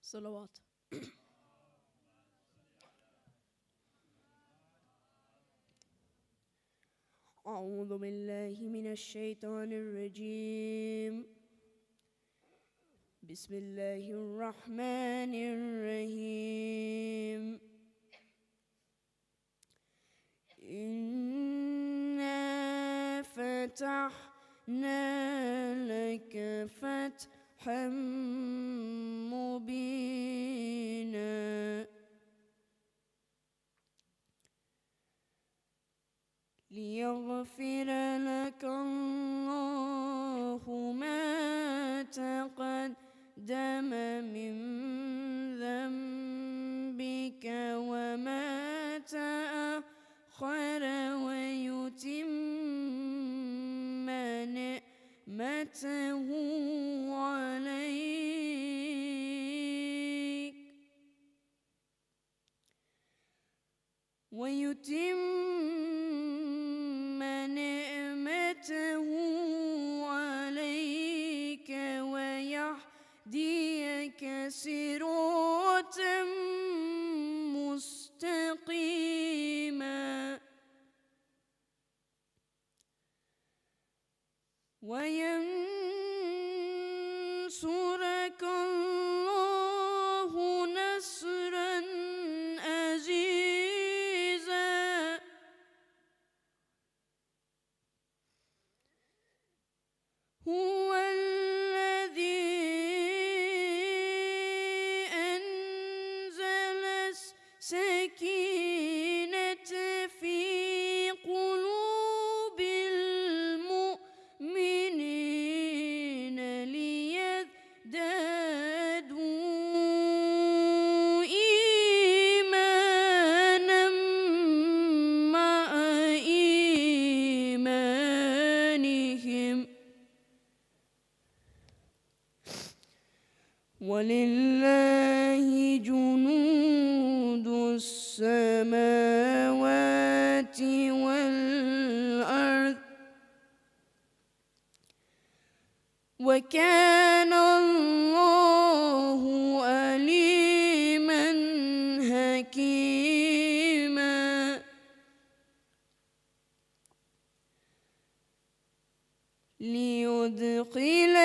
صلوات. أعوذ بالله من الشيطان الرجيم. بسم الله الرحمن الرحيم. إنا فتحنا لك فتحا مبينا ليغفر لك الله ما تقدم من ذنبك وما تأخر ويتم نعمته عليك ويهديك صراطا مستقيما وينصرك الله نصرا عزيزا هو الذي أنزل السكينة في قلوب المؤمنين ليزدادوا إيمانا مع إيمانهم ولله جنود السماوات والأرض وكان الله عليما حكيما ليدخل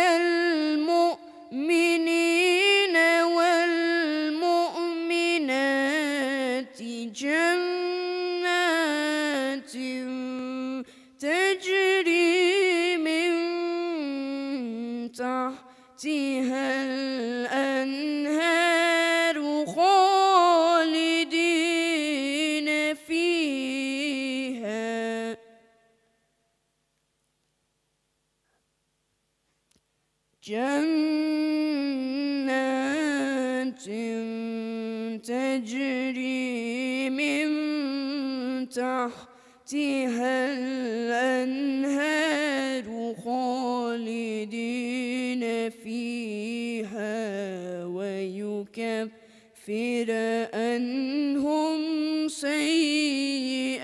المؤمنين والمؤمنات جنات تجري من تحتها الأنهار خالدين فيها جنات تجري من تحتها الأنهار خالدين فيها ويكفر عنهم سيئاتهم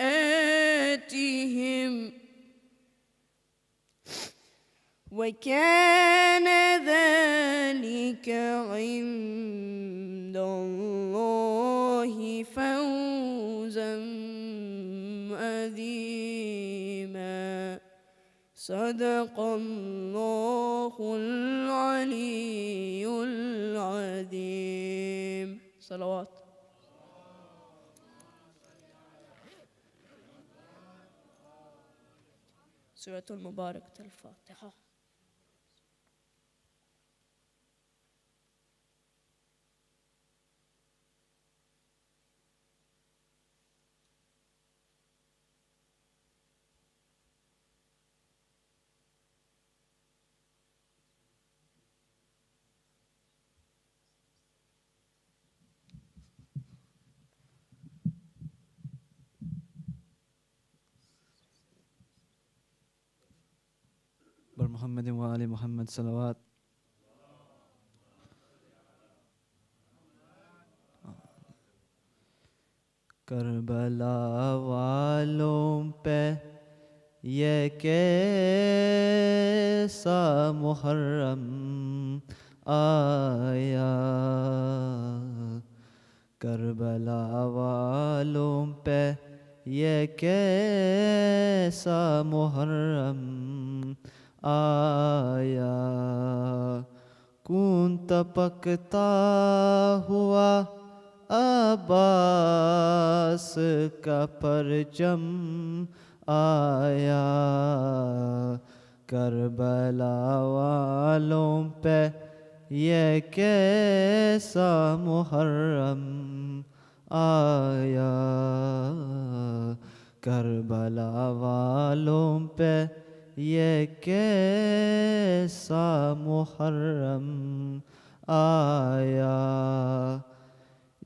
وكان ذلك عند الله فوزا عظيما صدق الله العلي العظيم. صلوات. سورة المباركة الفاتحة. محمد وآل محمد صلوات. کربلا والوں پہ یہ کیسا محرم آیا کربلا والوں پہ یہ کیسا محرم آیا خون تپکتا ہوا عباس کا پرچم آیا کربلا والوں پہ یہ کیسا محرم آیا کربلا والوں پہ یہ کیسا محرم آیا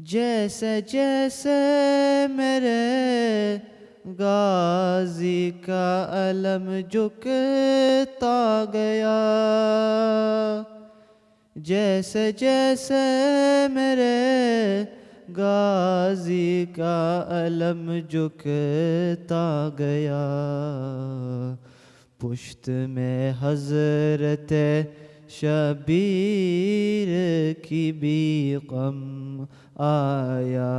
جیسے جیسے میرے غازی کا علم جھکتا گیا جیسے جیسے میرے غازی کا علم جھکتا گیا پشت میں حضرت شبیر کی بھی غم آیا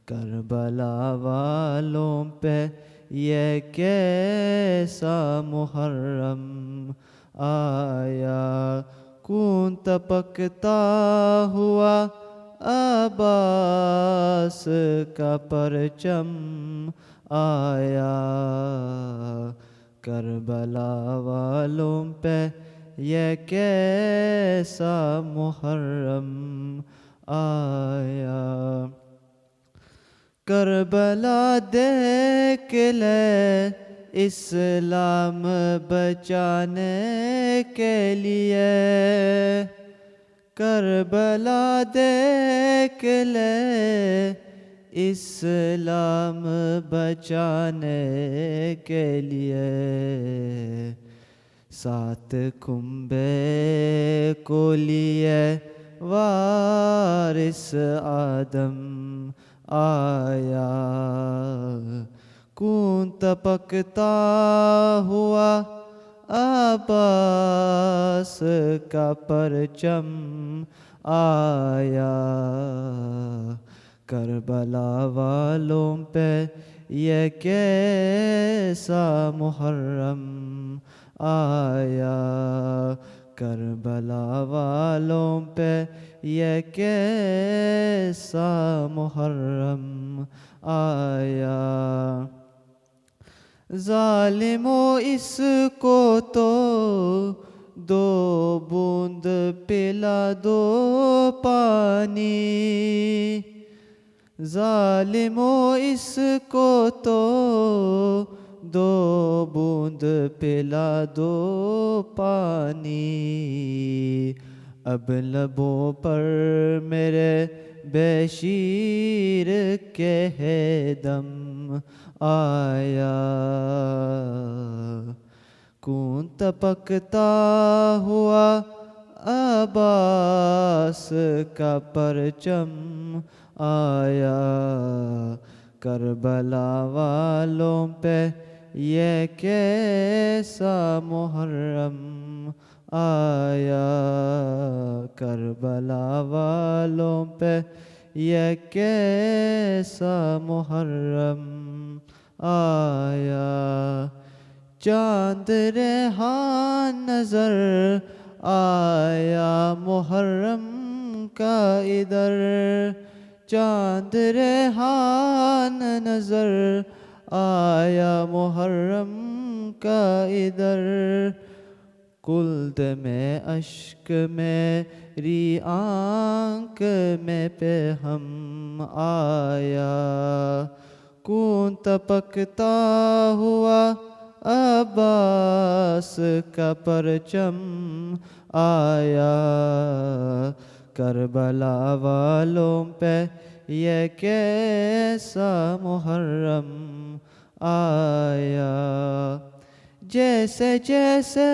کربلا والوں پہ یہ کیسا محرم آیا خون تپکتا ہوا عباس کا پرچم آیا کربلا والوں پہ یہ کیسا محرم آیا کربلا دیکھ لے اسلام بچانے کے لیے کربلا دیکھ لے اسلام بچانے کے لیے سات کھمبے کو لیے وارث آدم آیا خون تپکتا ہوا عباس کا پرچم آیا کربلا والوں پہ یہ کیسا محرم آیا کربلا والوں پہ یہ کیسا محرم آیا ظالمو اس کو تو دو بوند پلا دو پانی ظالمو اس کو تو دو بوند پلا دو پانی اب لبوں پر میرے بے شیر کے ہے دم آیا خون تپکتا ہوا عباس کا پرچم آیا کربلا والوں پہ یہ کیسا محرم آیا کربلا والوں پہ یہ کیسا محرم آیا چاند ریحان نظر آیا محرم کا ادھر چاند ریحان نظر آیا محرم کا ادھر کلد میں اشک میری آنکھ میں پہ ہم آیا خون تپکتا ہوا عباس کا پرچم آیا کربلا والوں پہ یہ کیسا محرم آیا جیسے جیسے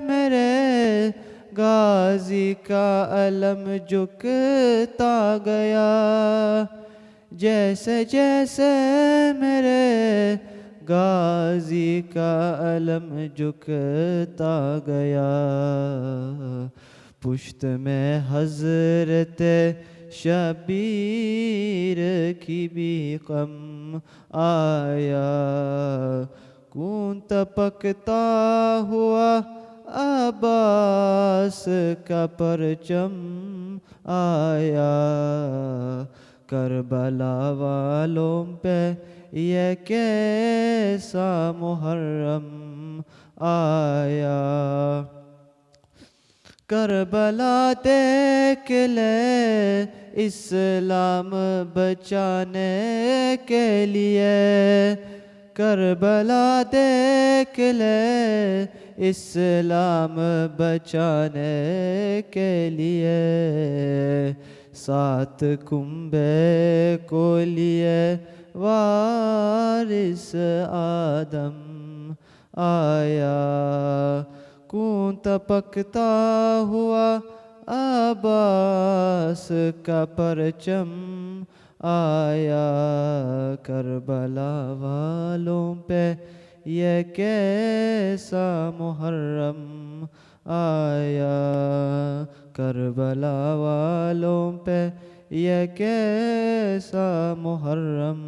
میرے غازی کا علم جھکتا گیا جیسے جیسے میرے غازی کا علم جھکتا گیا पुश्त में हजरत शबीर की भी गम आया, कून तपकता हुआ अब्बास का परचम आया, करबला वालों पे ये कैसा मुहर्रम आया। करबला देख ले इस्लाम बचाने के लिए, करबला देख ले इस्लाम बचाने के लिए, सात कुंबे को लिए वारिस आदम आया, कून तपकता हुआ अब्बास का परचम आया, करबला वालों पे ये कैसा मुहर्रम आया, करबला वालों पे ये कैसा मुहर्रम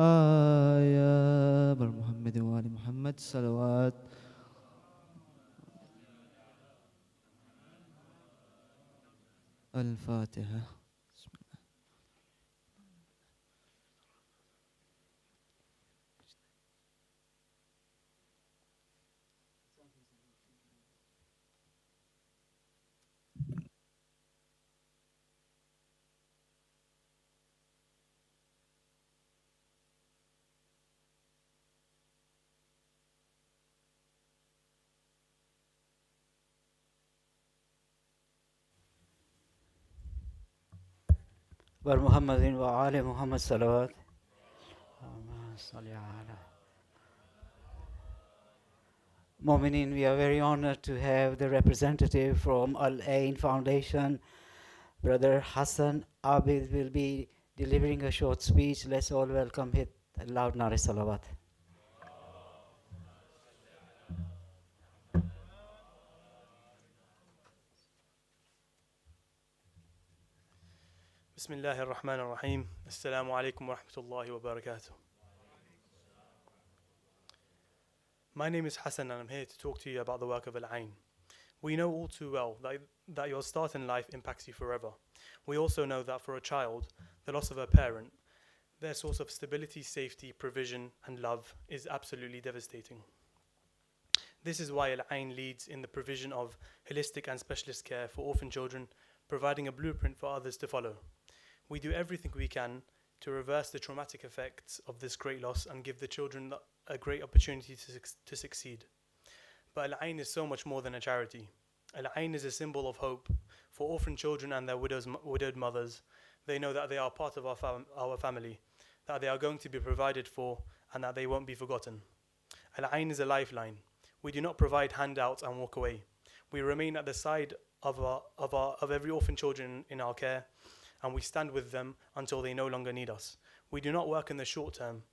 आया। बर मोहम्मद व आले मोहम्मद सलवात। अल-फातिहा। बर मुहम्मदिन व आले Muhammad सलवात। Mu'mineen, we are very honored to have the representative from Al-Ain Foundation. Brother Hassan Abid will be delivering a short speech. Let's all welcome him. Loud Nare Salawat. Bismillahir Rahmanir Rahim. Assalamu alaikum wa rahmatullahi wa barakatuh. My name is Hassan and I'm here to talk to you about the work of Al-Ain. We know all too well that your start in life impacts you forever. We also know that for a child, the loss of a parent, their source of stability, safety, provision, and love is absolutely devastating. This is why Al-Ain leads in the provision of holistic and specialist care for orphan children, providing a blueprint for others to follow. We do everything we can to reverse the traumatic effects of this great loss and give the children a great opportunity to succeed. But Al-Ain is so much more than a charity. Al-Ain is a symbol of hope for orphan children and their widowed mothers. They know that they are part of our family, that they are going to be provided for, and that they won't be forgotten. Al-Ain is a lifeline. We do not provide handouts and walk away. We remain at the side of every orphan children in our care, and we stand with them until they no longer need us. We do not work in the short term.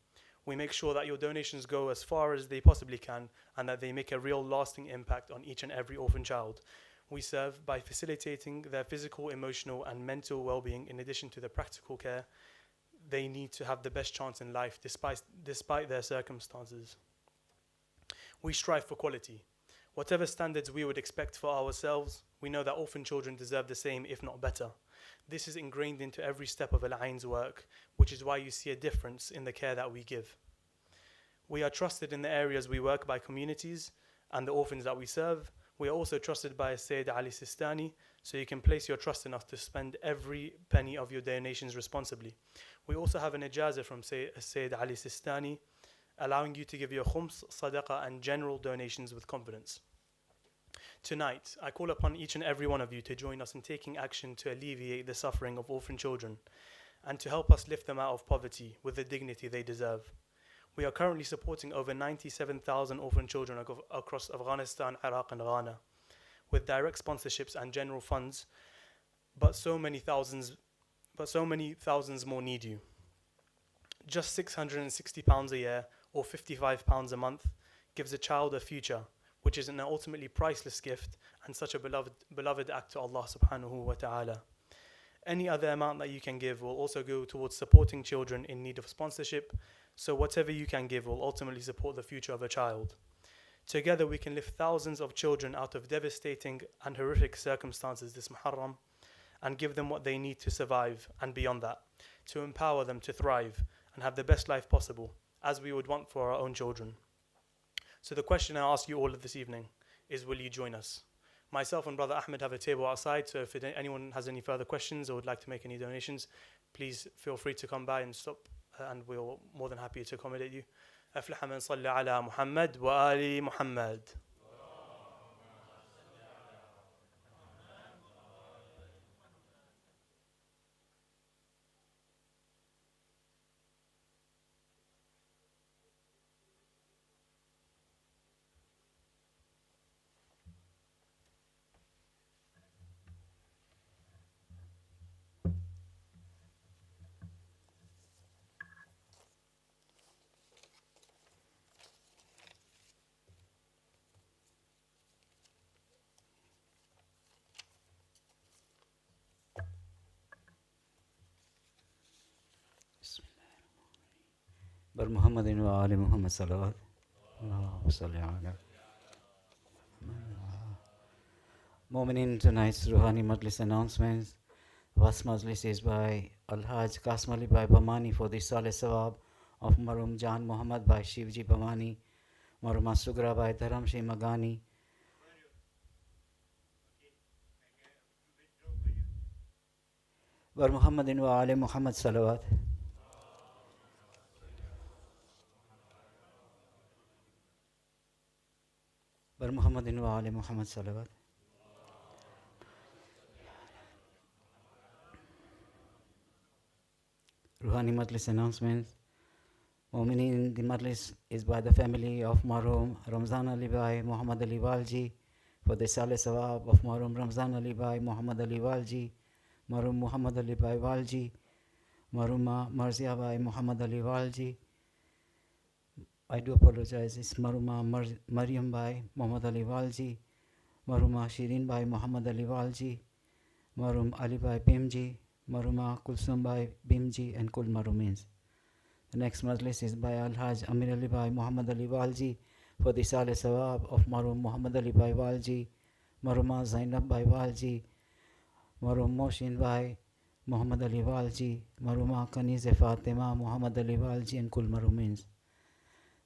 We make sure that your donations go as far as they possibly can and that they make a real lasting impact on each and every orphan child. We serve by facilitating their physical, emotional, and mental well-being in addition to the practical care they need to have the best chance in life despite their circumstances. We strive for quality. Whatever standards we would expect for ourselves, we know that orphan children deserve the same, if not better. This is ingrained into every step of Al-Ain's work, which is why you see a difference in the care that we give. We are trusted in the areas we work by communities and the orphans that we serve. We are also trusted by Sayyid Ali Sistani, so you can place your trust in us to spend every penny of your donations responsibly. We also have an ijazah from Sayyid Ali Sistani, allowing you to give your khums, sadaqah, and general donations with confidence. Tonight, I call upon each and every one of you to join us in taking action to alleviate the suffering of orphan children and to help us lift them out of poverty with the dignity they deserve. We are currently supporting over 97,000 orphan children across Afghanistan, Iraq, and Ghana with direct sponsorships and general funds, but so many thousands more need you. Just £660 a year or £55 a month gives a child a future which is an ultimately priceless gift and such a beloved act to Allah subhanahu wa ta'ala. Any other amount that you can give will also go towards supporting children in need of sponsorship, so whatever you can give will ultimately support the future of a child. Together we can lift thousands of children out of devastating and horrific circumstances this Muharram and give them what they need to survive and beyond that, to empower them to thrive and have the best life possible, as we would want for our own children. So the question I ask you all this evening is, will you join us? Myself and Brother Ahmed have a table outside, so if anyone has any further questions or would like to make any donations, please feel free to come by and stop, and we're more than happy to accommodate you. أفلح من صلى على محمد وآل محمد. Bar Muhammadin wa ali Muhammad salawat. Allahumma salli ala. Mu'minin, tonight's Ruhani Majlis announcements. First Majlis is by Al-Hajj Qasim Ali Bhai Bamani for the Saleh Sawab of Marum Jan Muhammad by Shivji Bamani, Maruma Sugra by Dharamshi Magani. Bar Muhammadin wa ali Muhammad salawat. Bar Muhammadin wa ali Muhammad salawat. Ruhani Majlis announcements. Mu'minin, the Majlis is by the family of Marhum Ramzan Ali Bhai Muhammad Ali Walji for the Saleh Sawab of Marhum Ramzan Ali Bhai Muhammad Ali Walji, Marhum Muhammad Ali Bhai Walji, Marhuma Marzia Bhai Muhammad Ali Walji. I do apologize, it's Marhuma Maryam Bhai Muhammad Ali Walji, Marhuma Shirin Bhai Muhammad Ali Walji, Marhum Ali Bhai Bimji, Marhuma Kulsum Bhai Bimji, and Kul Marhumins. The next Majlis is by Al-Hajj Amir Ali Bhai Muhammad Ali Walji for the Saleh Sawab of Marhum Muhammad Ali Bhai Walji, Marhuma Zainab Bhai Walji, Marhum Moshin Bhai Muhammad Ali Walji, Marhuma Kanize Fatima Muhammad Ali Walji, and Kul Marhumins.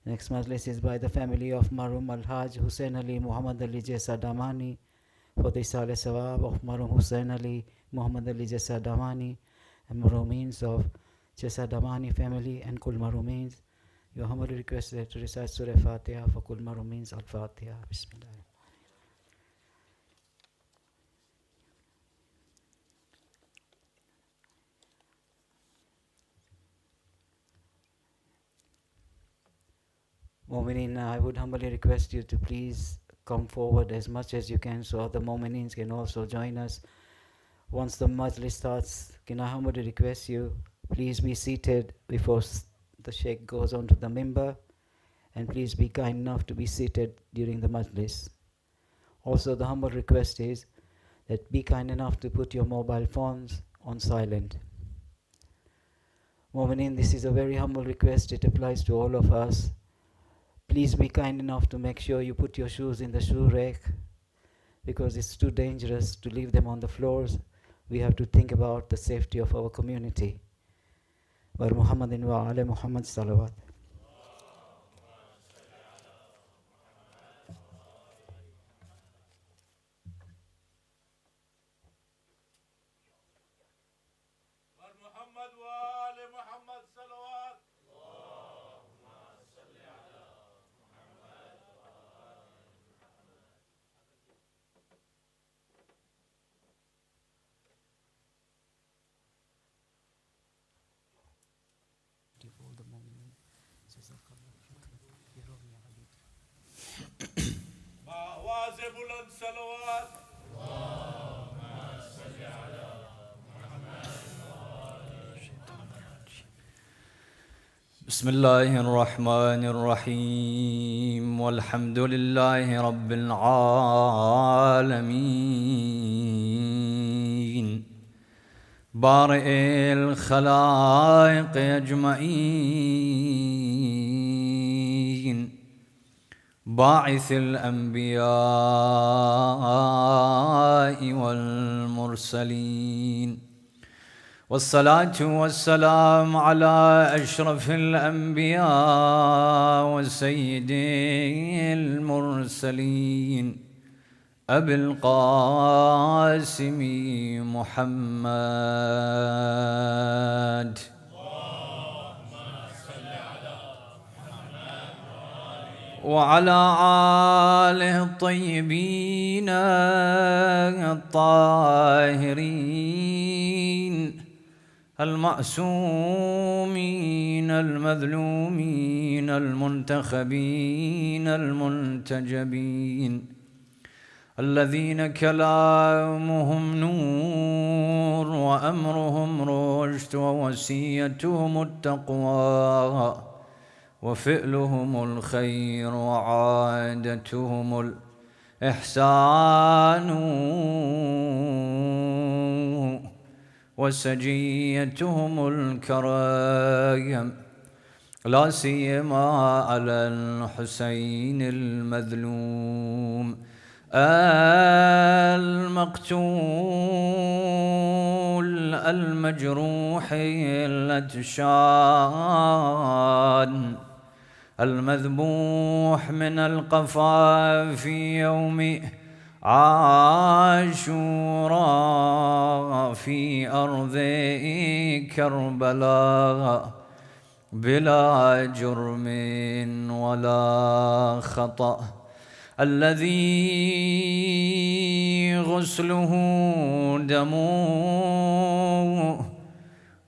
Next Majlis is by the family of Marhum Al-Hajj Hussain Ali Muhammad Ali Jaisa Damani for the Saleh Sawab of Marhum Hussain Ali Muhammad Ali Jaisa Damani and Marhumins of Jaisa Damani family and Kul Marhumins. You are humbly requested to recite Surah Fatiha for Kul Marhumins. Al-Fatiha. Bismillah. Mu'minin, I would humbly request you to please come forward as much as you can so other Mu'minins can also join us. Once the Majlis starts, can I humbly request you, please be seated before the Sheikh goes on to the mimbar, and please be kind enough to be seated during the Majlis. Also, the humble request is that be kind enough to put your mobile phones on silent. Mu'minin, this is a very humble request. It applies to all of us. Please be kind enough to make sure you put your shoes in the shoe rack, because it's too dangerous to leave them on the floors. We have to think about the safety of our community. Wa Muhammadin wa ala Muhammad salawat. بسم الله الرحمن الرحيم والحمد لله رب العالمين بارئ الخلائق أجمعين باعث الأنبياء والمرسلين والصلاة والسلام على أشرف الأنبياء وسيد المرسلين أبي القاسم محمد وعلى آله الطيبين الطاهرين المعصومين المذلومين المنتخبين المنتجبين الذين كلامهم نور وأمرهم رشد ووصيتهم التقوى وفعلهم الخير وعادتهم الإحسان وسجيتهم الكرام لا سيما على الحسين المظلوم المقتول المجروح الأتشان المذبوح من القفا في يوم عاشوراء في أرض كربلاء بلا جرم ولا خطأ الذي غسله دمه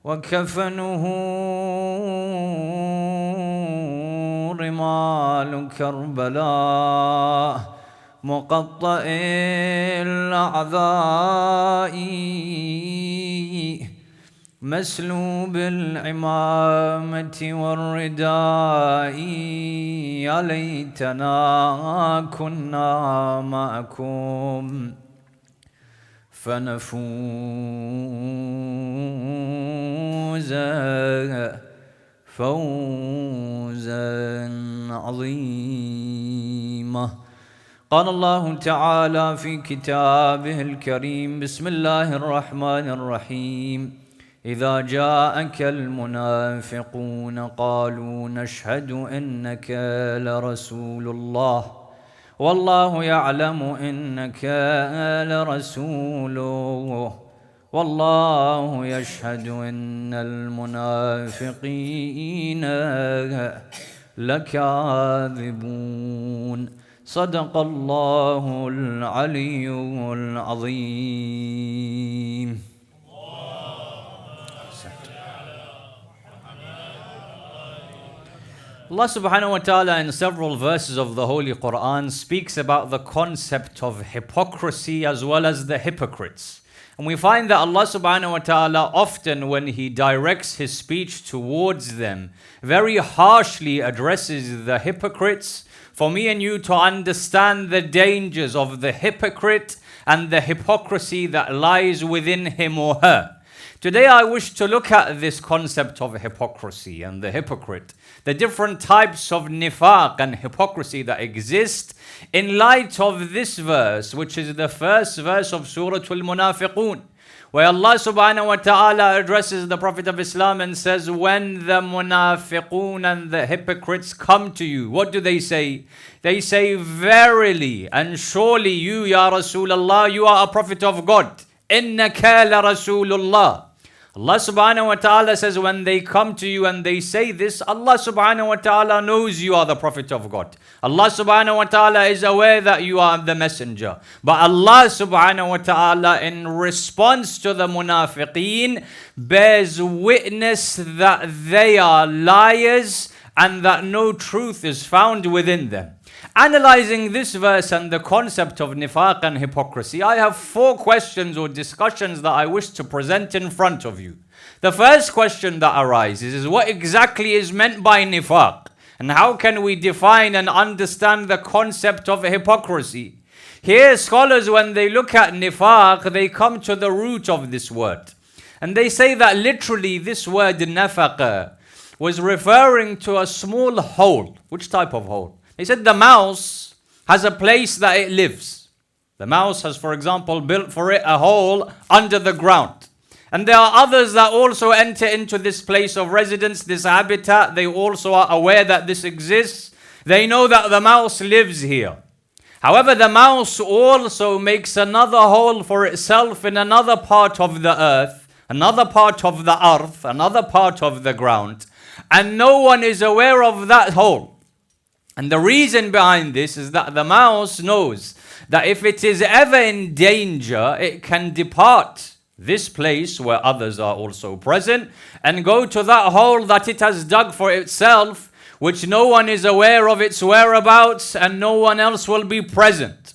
وكفنه رمال كربلاء مقطع الأعضاء مسلوب العمامة والرداء يا ليتنا كنا معكم فنفوز فوزا عظيما. قال الله تعالى في كتابه الكريم بسم الله الرحمن الرحيم إذا جاءك المنافقون قالوا نشهد إنك لرسول الله والله يعلم إنك لرسوله والله يشهد إن المنافقين لكاذبون صدق الله العلي العظيم. Allah subhanahu wa ta'ala in several verses of the Holy Quran speaks about the concept of hypocrisy as well as the hypocrites. And we find that Allah subhanahu wa ta'ala often when He directs His speech towards them, very harshly addresses the hypocrites for me and you to understand the dangers of the hypocrite and the hypocrisy that lies within him or her. Today I wish to look at this concept of hypocrisy and the hypocrite, the different types of nifak and hypocrisy that exist in light of this verse, which is the first verse of Surah Al-Munafiqun, where Allah subhanahu wa ta'ala addresses the Prophet of Islam and says, when the munafiqun and the hypocrites come to you, what do they say? They say, verily and surely you, Ya Rasulullah, you are a Prophet of God. Innaka la Rasulullah. Allah subhanahu wa ta'ala says when they come to you and they say this, Allah subhanahu wa ta'ala knows you are the Prophet of God. Allah subhanahu wa ta'ala is aware that you are the messenger. But Allah subhanahu wa ta'ala in response to the munafiqeen bears witness that they are liars and that no truth is found within them. Analyzing this verse and the concept of nifaq and hypocrisy, I have 4 questions or discussions that I wish to present in front of you. The first question that arises is what exactly is meant by nifaq? And how can we define and understand the concept of hypocrisy? Here, scholars, when they look at nifaq, they come to the root of this word. And they say that literally this word nafaqa was referring to a small hole. Which type of hole? They said the mouse has a place that it lives. The mouse has, for example, built for it a hole under the ground. And there are others that also enter into this place of residence, this habitat. They also are aware that this exists. They know that the mouse lives here. However, the mouse also makes another hole for itself in another part of the earth, another part of the earth, another part of the ground. And no one is aware of that hole. And the reason behind this is that the mouse knows that if it is ever in danger, it can depart this place where others are also present and go to that hole that it has dug for itself, which no one is aware of its whereabouts and no one else will be present.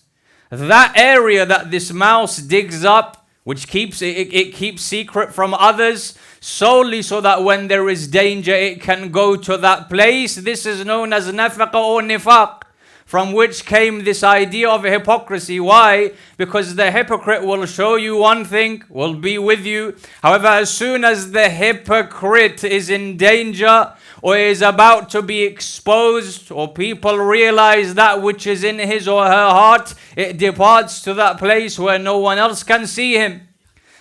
That area that this mouse digs up, which keeps it keeps secret from others, solely so that when there is danger it can go to that place. This is known as nafaqa or nifaq, from which came this idea of hypocrisy. Why? Because the hypocrite will show you one thing, will be with you. However, as soon as the hypocrite is in danger or is about to be exposed, or people realize that which is in his or her heart, it departs to that place where no one else can see him.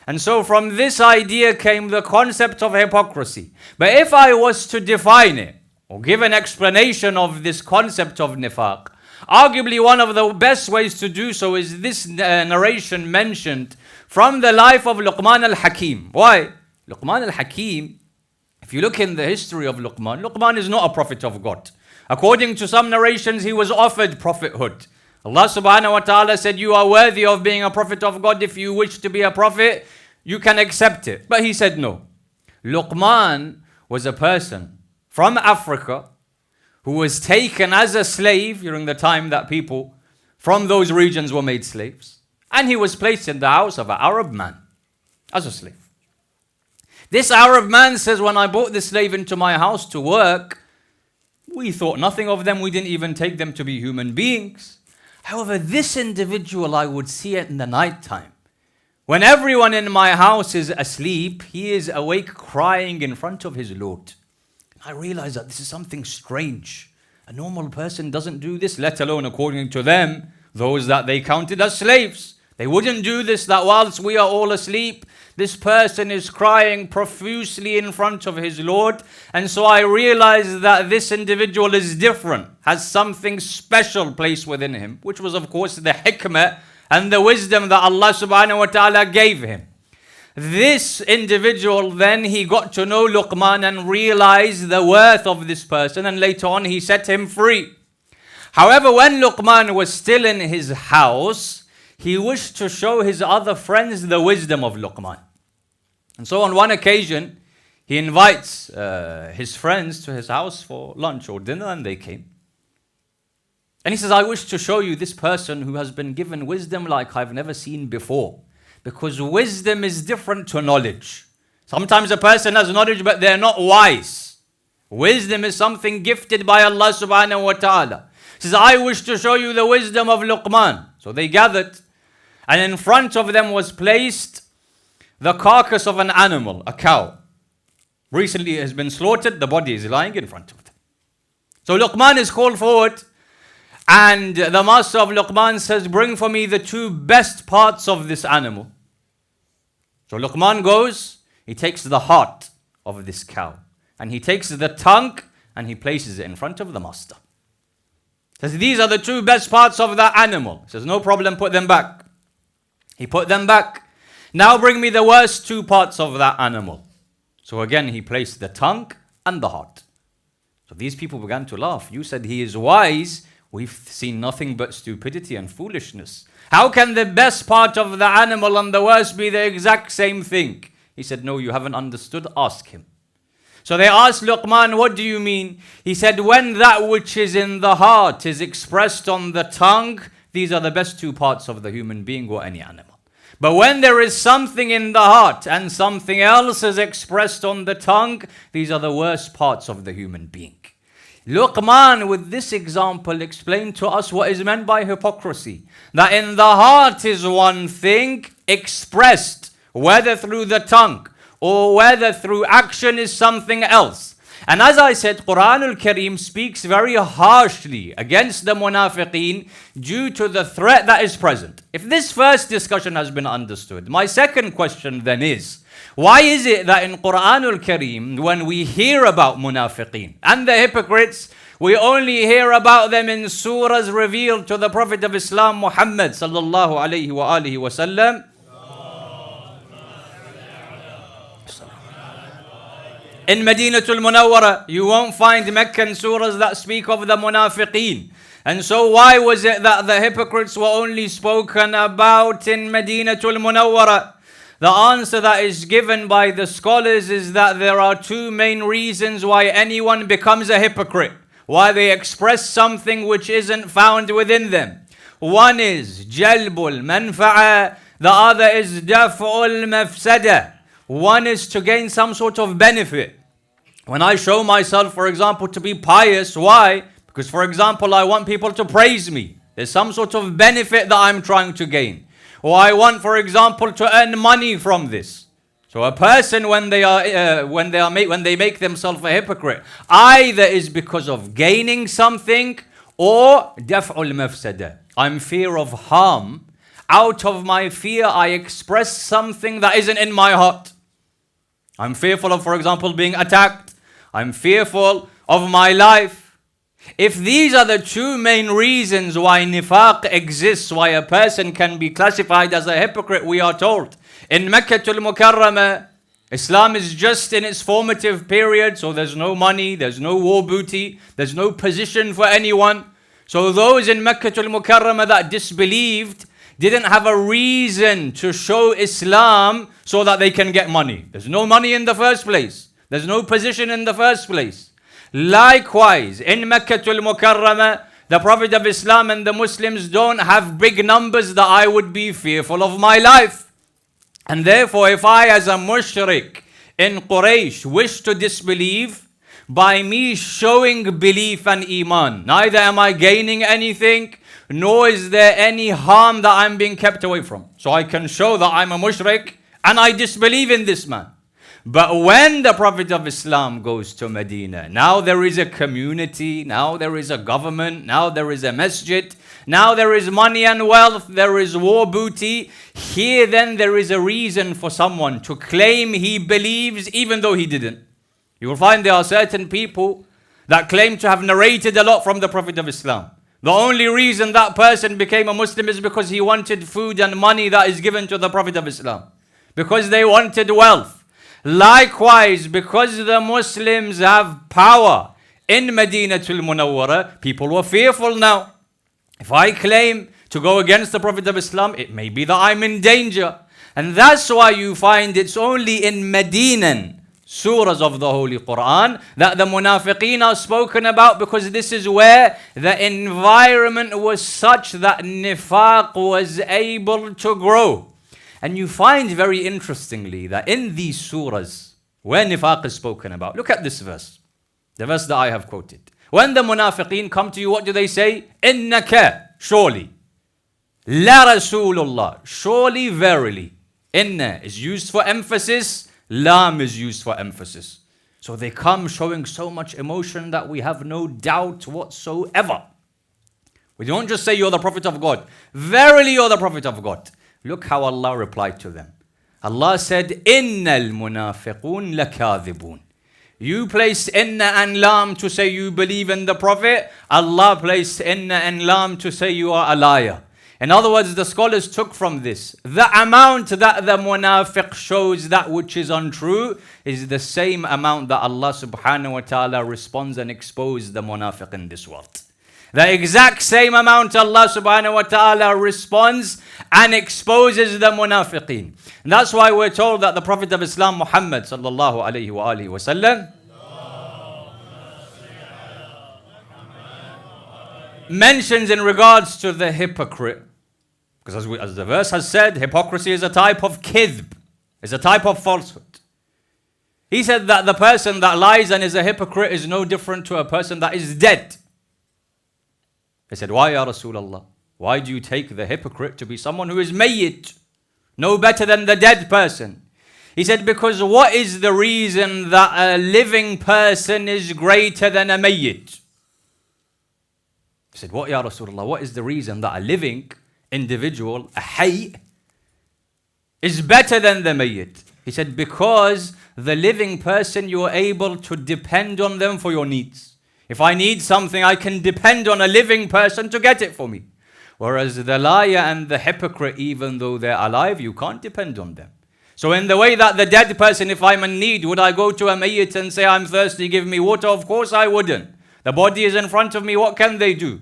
And so from this idea came the concept of hypocrisy. But if I was to define it, or give an explanation of this concept of nifaq, arguably one of the best ways to do so is this narration mentioned from the life of Luqman al-Hakim. Why? Luqman al-Hakim, if you look in the history of Luqman, Luqman is not a prophet of God. According to some narrations, he was offered prophethood. Allah subhanahu wa ta'ala said, you are worthy of being a prophet of God. If you wish to be a prophet, you can accept it. But he said no. Luqman was a person from Africa who was taken as a slave during the time that people from those regions were made slaves. And he was placed in the house of an Arab man as a slave. This Arab man says, when I brought this slave into my house to work, we thought nothing of them. We didn't even take them to be human beings. However, this individual, I would see it in the night time. When everyone in my house is asleep, he is awake crying in front of his Lord. I realized that this is something strange. A normal person doesn't do this, let alone according to them, those that they counted as slaves. They wouldn't do this, that whilst we are all asleep, this person is crying profusely in front of his Lord. And so I realized that this individual is different, has something special placed within him, which was of course the hikmah and the wisdom that Allah subhanahu wa ta'ala gave him. This individual then, he got to know Luqman and realized the worth of this person, and later on he set him free. However, when Luqman was still in his house, he wished to show his other friends the wisdom of Luqman. And so on one occasion, he invites his friends to his house for lunch or dinner, and they came. And he says, I wish to show you this person who has been given wisdom like I've never seen before. Because wisdom is different to knowledge. Sometimes a person has knowledge but they're not wise. Wisdom is something gifted by Allah subhanahu wa ta'ala. He says, I wish to show you the wisdom of Luqman. So they gathered, and in front of them was placed the carcass of an animal, a cow. Recently it has been slaughtered, the body is lying in front of them. So Luqman is called forward, and the master of Luqman says, bring for me the 2 best parts of this animal. So Luqman goes, he takes the heart of this cow, and he takes the tongue, and he places it in front of the master. He says, these are the 2 best parts of that animal. He says, no problem, put them back. He put them back. Now bring me the worst 2 parts of that animal. So again, he placed the tongue and the heart. So these people began to laugh. You said he is wise. We've seen nothing but stupidity and foolishness. How can the best part of the animal and the worst be the exact same thing? He said, no, you haven't understood. Ask him. So they asked Luqman, what do you mean? He said, when that which is in the heart is expressed on the tongue, these are the best two parts of the human being or any animal. But when there is something in the heart and something else is expressed on the tongue, these are the worst parts of the human being. Luqman, with this example, explained to us what is meant by hypocrisy. That in the heart is one thing, expressed, whether through the tongue or whether through action, is something else. And as I said, Quran al-Kareem speaks very harshly against the munafiqeen due to the threat that is present. If this first discussion has been understood, my second question then is, why is it that in Quran al-Kareem, when we hear about munafiqeen and the hypocrites, we only hear about them in surahs revealed to the Prophet of Islam, Muhammad sallallahu alayhi wa alihi wa sallam? In Madinatul Munawwara, you won't find Meccan surahs that speak of the munafiqeen. And so why was it that the hypocrites were only spoken about in Madinatul Munawwara? The answer that is given by the scholars is that there are two main reasons why anyone becomes a hypocrite, why they express something which isn't found within them. One is jalbul manfa'a, the other is daf'ul mafsada. One is to gain some sort of benefit. When I show myself, for example, to be pious, why? Because, for example, I want people to praise me. There's some sort of benefit that I'm trying to gain. Or I want, for example, to earn money from this. So a person, when they make themselves a hypocrite, either is because of gaining something or daf'ul mafsada. I'm fear of harm. Out of my fear, I express something that isn't in my heart. I'm fearful of, for example, being attacked. I'm fearful of my life. If these are the two main reasons why nifak exists, why a person can be classified as a hypocrite, we are told in Makkah al-Mukarramah, Islam is just in its formative period, so there's no money, there's no war booty, there's no position for anyone. So those in Makkah al-Mukarramah that disbelieved didn't have a reason to show Islam so that they can get money. There's no money in the first place. There's no position in the first place. Likewise, in Makkah al-Mukarramah, the Prophet of Islam and the Muslims don't have big numbers that I would be fearful of my life. And therefore, if I as a mushrik in Quraysh wish to disbelieve, by me showing belief and iman, neither am I gaining anything, nor is there any harm that I'm being kept away from. So I can show that I'm a mushrik and I disbelieve in this man. But when the Prophet of Islam goes to Medina, now there is a community, now there is a government, now there is a masjid, now there is money and wealth, there is war booty. Here then there is a reason for someone to claim he believes even though he didn't. You will find there are certain people that claim to have narrated a lot from the Prophet of Islam. The only reason that person became a Muslim is because he wanted food and money that is given to the Prophet of Islam. Because they wanted wealth. Likewise, because the Muslims have power in Madinatul Munawwara, people were fearful now. If I claim to go against the Prophet of Islam, it may be that I'm in danger. And that's why you find it's only in Medinan surahs of the Holy Quran that the munafiqeen are spoken about, because this is where the environment was such that nifaq was able to grow. And you find very interestingly that in these surahs, where nifaq is spoken about, look at this verse, the verse that I have quoted. When the munafiqeen come to you, what do they say? Innaka, surely. La Rasulullah, surely, verily. Inna is used for emphasis, lam is used for emphasis. So they come showing so much emotion that we have no doubt whatsoever. We don't just say you're the Prophet of God. Verily you're the Prophet of God. Look how Allah replied to them. Allah said, Innal munafiqun lakadhibun. You placed inna and lam to say you believe in the Prophet. Allah placed inna and lam to say you are a liar. In other words, the scholars took from this, the amount that the munafiq shows that which is untrue is the same amount that Allah subhanahu wa ta'ala responds and exposes the munafiq in this world. The exact same amount Allah subhanahu wa ta'ala responds and exposes the munafiqeen. And that's why we're told that the Prophet of Islam, Muhammad sallallahu alayhi wa alihi wa sallam, mentions in regards to the hypocrite, because as the verse has said, hypocrisy is a type of kidhb, is a type of falsehood. He said that the person that lies and is a hypocrite is no different to a person that is dead. He said, why, Ya Rasulullah? Why do you take the hypocrite to be someone who is mayyit, no better than the dead person? He said, because what is the reason that a living person is greater than a mayyit? He said, what, Ya Rasulullah? What is the reason that a living individual, a hayy, is better than the mayyit? He said, because the living person, you are able to depend on them for your needs. If I need something, I can depend on a living person to get it for me. Whereas the liar and the hypocrite, even though they're alive, you can't depend on them. So in the way that the dead person, if I'm in need, would I go to a mayyit and say, I'm thirsty, give me water? Of course I wouldn't. The body is in front of me, what can they do?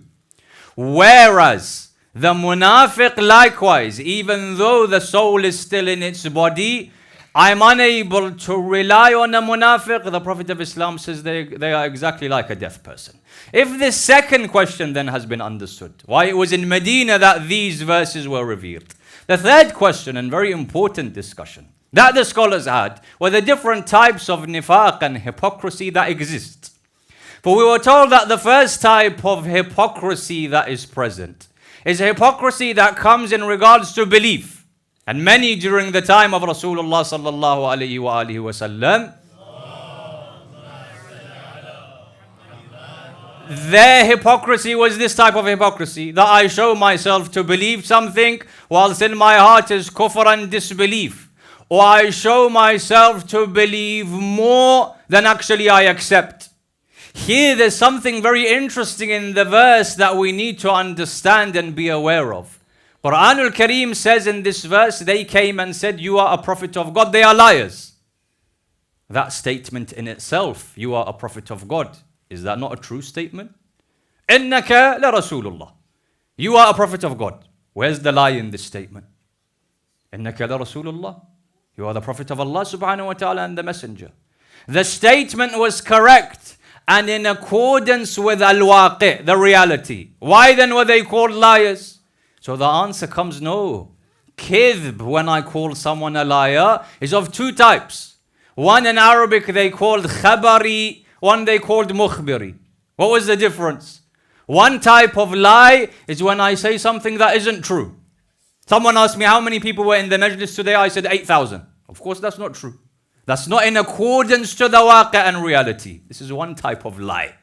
Whereas the munafiq likewise, even though the soul is still in its body, I'm unable to rely on a munafiq. The Prophet of Islam says they are exactly like a deaf person. If this second question then has been understood, why it was in Medina that these verses were revealed. The third question, and very important discussion, that the scholars had, were the different types of nifaq and hypocrisy that exist. For we were told that the first type of hypocrisy that is present is hypocrisy that comes in regards to belief. And many during the time of Rasulullah sallallahu alayhi wa alihi wa sallam, their hypocrisy was this type of hypocrisy, that I show myself to believe something whilst in my heart is kufr and disbelief. Or I show myself to believe more than actually I accept. Here there's something very interesting in the verse that we need to understand and be aware of. Quranul Kareem says in this verse, they came and said, you are a prophet of God, they are liars. That statement in itself, you are a prophet of God, is that not a true statement? Innaka la Rasulullah. You are a prophet of God. Where's the lie in this statement? Innaka la Rasulullah. You are the prophet of Allah subhanahu wa ta'ala and the messenger. The statement was correct and in accordance with al-waqi', the reality. Why then were they called liars? So the answer comes no. Kidhb, when I call someone a liar, is of two types. One in Arabic they called khabari, one they called mukhbiri. What was the difference? One type of lie is when I say something that isn't true. Someone asked me how many people were in the majlis today. I said 8,000. Of course that's not true. That's not in accordance to the waqi' and reality. This is one type of lie,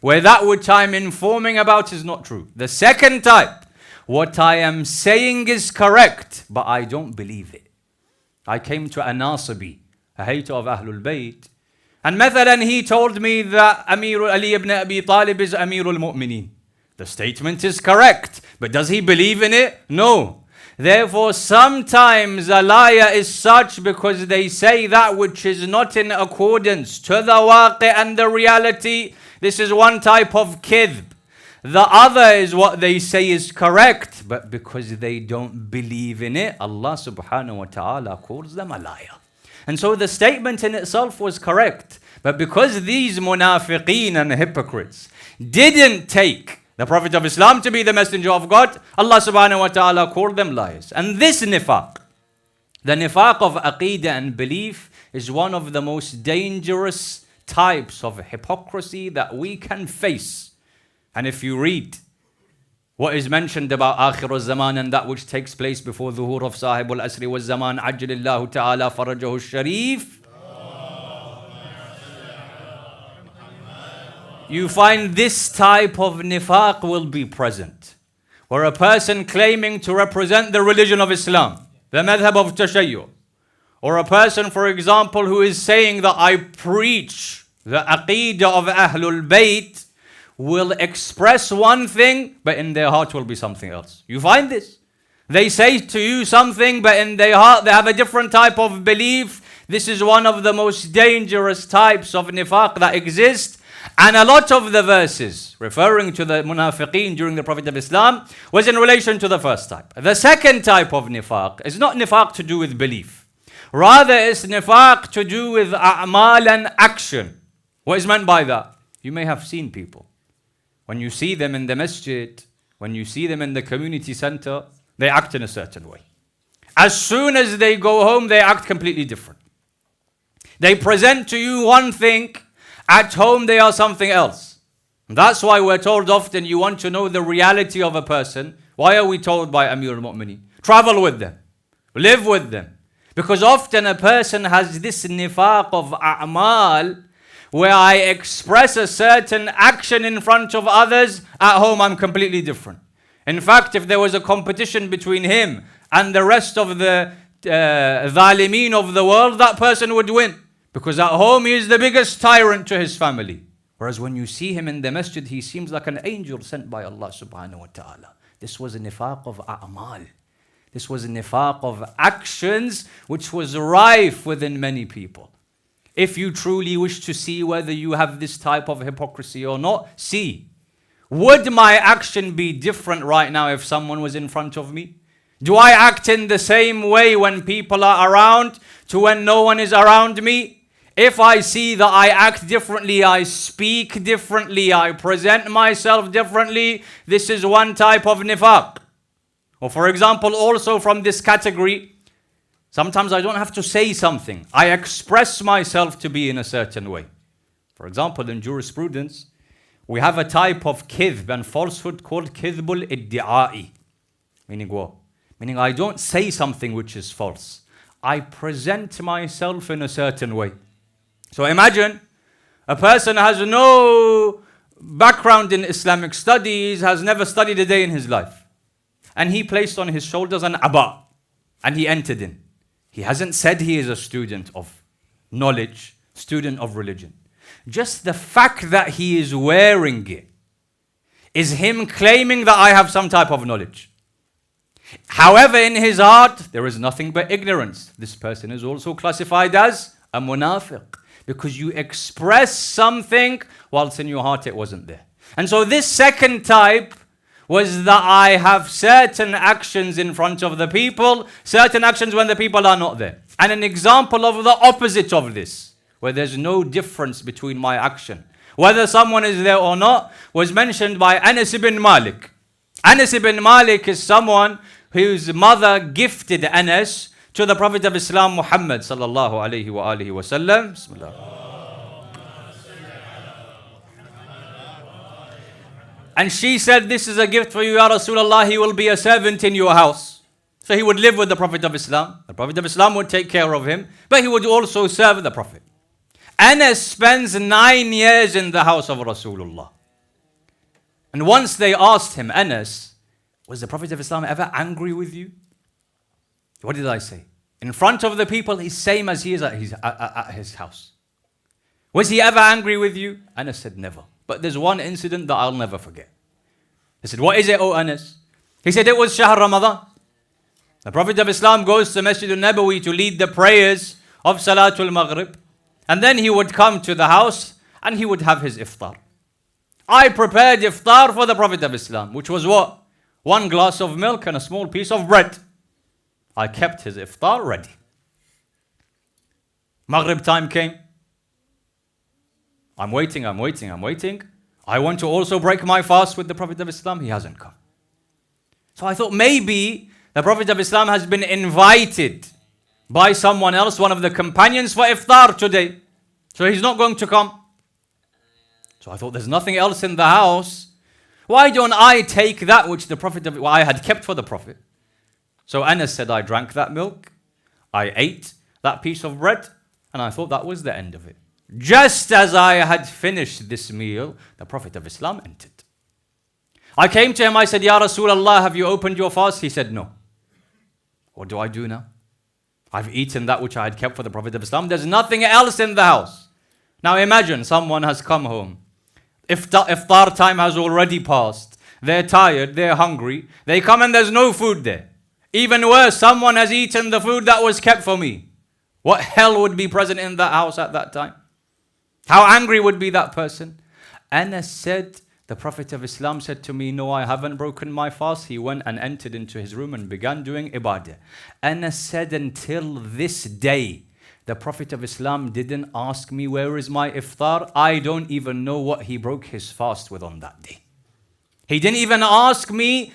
where that which I'm informing about is not true. The second type, what I am saying is correct, but I don't believe it. I came to a Nasibi, a hater of Ahlul Bayt, and mathalan he told me that Amir Ali ibn Abi Talib is Amirul Mu'mineen. The statement is correct, but does he believe in it? No. Therefore, sometimes a liar is such because they say that which is not in accordance to the waqi' and the reality. This is one type of kidhb. The other is what they say is correct, but because they don't believe in it, Allah subhanahu wa ta'ala calls them a liar. And so the statement in itself was correct, but because these munafiqeen and hypocrites didn't take the Prophet of Islam to be the messenger of God, Allah subhanahu wa ta'ala called them liars. And this nifaq, the nifaq of aqeedah and belief, is one of the most dangerous types of hypocrisy that we can face. And if you read what is mentioned about Akhir al-Zaman and that which takes place before Dhuhur of Sahib al-Asri wal-Zaman, Ajjalillahu ta'ala farajahu al-Sharif, you find this type of nifaq will be present. Where a person claiming to represent the religion of Islam, the madhab of Tashayyu, or a person, for example, who is saying that I preach the aqeedah of Ahlul Bayt, will express one thing, but in their heart will be something else. You find this? They say to you something, but in their heart they have a different type of belief. This is one of the most dangerous types of nifaq that exist. And a lot of the verses referring to the munafiqeen during the Prophet of Islam was in relation to the first type. The second type of nifaq is not nifaq to do with belief. Rather, it's nifaq to do with a'mal and action. What is meant by that? You may have seen people. When you see them in the masjid, when you see them in the community center, they act in a certain way. As soon as they go home, they act completely different. They present to you one thing, at home they are something else. That's why we're told often, you want to know the reality of a person. Why are we told by Amir al-Mu'mineen? Travel with them, live with them. Because often a person has this nifak of a'mal, where I express a certain action in front of others, at home I'm completely different. In fact, if there was a competition between him and the rest of the dhalimeen of the world, that person would win. Because at home he is the biggest tyrant to his family. Whereas when you see him in the masjid, he seems like an angel sent by Allah subhanahu wa ta'ala. This was a nifaq of a'mal. This was a nifaq of actions which was rife within many people. If you truly wish to see whether you have this type of hypocrisy or not, see. Would my action be different right now if someone was in front of me? Do I act in the same way when people are around to when no one is around me? If I see that I act differently, I speak differently, I present myself differently, this is one type of nifaq. Or for example, also from this category, sometimes I don't have to say something. I express myself to be in a certain way. For example, in jurisprudence, we have a type of kidhb and falsehood called kidhbul iddi'ai. Meaning what? Meaning I don't say something which is false. I present myself in a certain way. So imagine a person has no background in Islamic studies, has never studied a day in his life. And he placed on his shoulders an aba and he entered in. He hasn't said he is a student of knowledge, student of religion. Just the fact that he is wearing it is him claiming that I have some type of knowledge. However, in his heart, there is nothing but ignorance. This person is also classified as a munafiq, because you express something whilst in your heart it wasn't there. And so this second type was that I have certain actions in front of the people, certain actions when the people are not there. And an example of the opposite of this, where there's no difference between my action, whether someone is there or not, was mentioned by Anas ibn Malik. Anas ibn Malik is someone whose mother gifted Anas to the Prophet of Islam, Muhammad sallallahu alayhi wa alihi wa sallam. Bismillah. And she said, this is a gift for you, Ya Rasulullah, he will be a servant in your house. So he would live with the Prophet of Islam. The Prophet of Islam would take care of him, but he would also serve the Prophet. Anas spends 9 years in the house of Rasulullah. And once they asked him, Anas, was the Prophet of Islam ever angry with you? What did I say? In front of the people, he's same as he is at his house. Was he ever angry with you? Anas said, never. But there's one incident that I'll never forget. He said, what is it, O Anas? He said, it was Shahr Ramadan. The Prophet of Islam goes to Masjid al-Nabawi to lead the prayers of Salatul Maghrib. And then he would come to the house and he would have his iftar. I prepared iftar for the Prophet of Islam, which was what? 1 glass of milk and a small piece of bread. I kept his iftar ready. Maghrib time came. I'm waiting. I want to also break my fast with the Prophet of Islam. He hasn't come. So I thought maybe the Prophet of Islam has been invited by someone else, one of the companions, for iftar today. So he's not going to come. So I thought there's nothing else in the house. Why don't I take that which the Prophet I had kept for the Prophet? So Anas said, I drank that milk. I ate that piece of bread. And I thought that was the end of it. Just as I had finished this meal, the Prophet of Islam entered. I came to him, I said, Ya Rasulullah, have you opened your fast? He said, no. What do I do now? I've eaten that which I had kept for the Prophet of Islam. There's nothing else in the house. Now imagine someone has come home. Iftar time has already passed. They're tired, they're hungry. They come and there's no food there. Even worse, someone has eaten the food that was kept for me. What hell would be present in that house at that time? How angry would be that person? Anas said, the Prophet of Islam said to me, no, I haven't broken my fast. He went and entered into his room and began doing ibadah. Anas said, until this day, the Prophet of Islam didn't ask me, where is my iftar? I don't even know what he broke his fast with on that day. He didn't even ask me,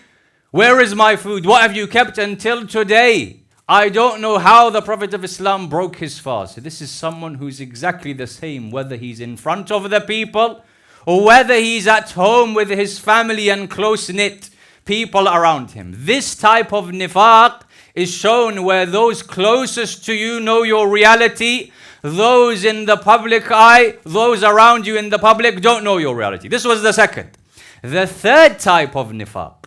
where is my food? What have you kept until today? I don't know how the Prophet of Islam broke his fast. This is someone who's exactly the same, whether he's in front of the people or whether he's at home with his family and close-knit people around him. This type of nifaq is shown where those closest to you know your reality. Those in the public eye, those around you in the public don't know your reality. This was the second. The third type of nifaq,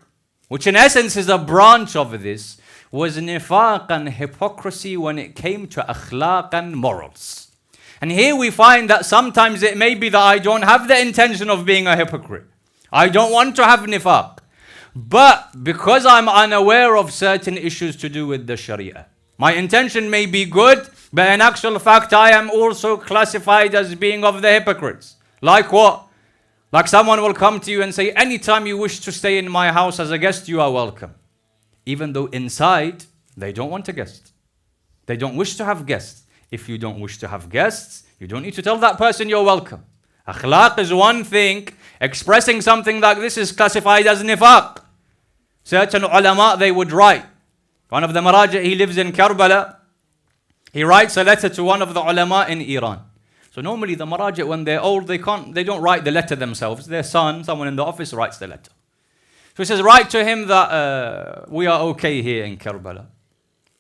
which in essence is a branch of this, was nifaq and hypocrisy when it came to akhlaq and morals. And here we find that sometimes it may be that I don't have the intention of being a hypocrite. I don't want to have nifaq. But because I'm unaware of certain issues to do with the Sharia, my intention may be good, but in actual fact I am also classified as being of the hypocrites. Like what? Like someone will come to you and say, anytime you wish to stay in my house as a guest, you are welcome. Even though inside, they don't want a guest. They don't wish to have guests. If you don't wish to have guests, you don't need to tell that person you're welcome. Akhlaq is one thing. Expressing something like this is classified as nifaq. Certain ulama, they would write. One of the maraji, he lives in Karbala. He writes a letter to one of the ulama in Iran. So normally the maraji, when they're old, they don't write the letter themselves. Their son, someone in the office, writes the letter. So he says, write to him that we are okay here in Karbala.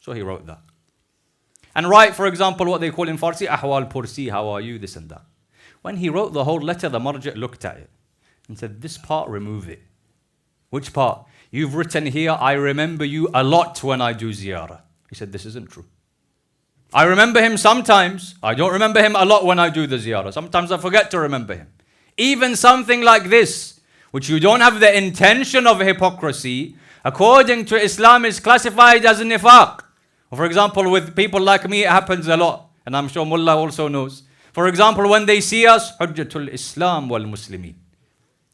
So he wrote that. And write, for example, what they call in Farsi, ahwal pursi, how are you, this and that. When he wrote the whole letter, the marji looked at it and said, this part, remove it. Which part? You've written here, I remember you a lot when I do ziyarah. He said, this isn't true. I remember him sometimes. I don't remember him a lot when I do the ziyarah. Sometimes I forget to remember him. Even something like this, which you don't have the intention of hypocrisy, according to Islam is classified as nifaq. For example, with people like me, it happens a lot. And I'm sure Mullah also knows. For example, when they see us, Hujjatul Islam wal Muslimin.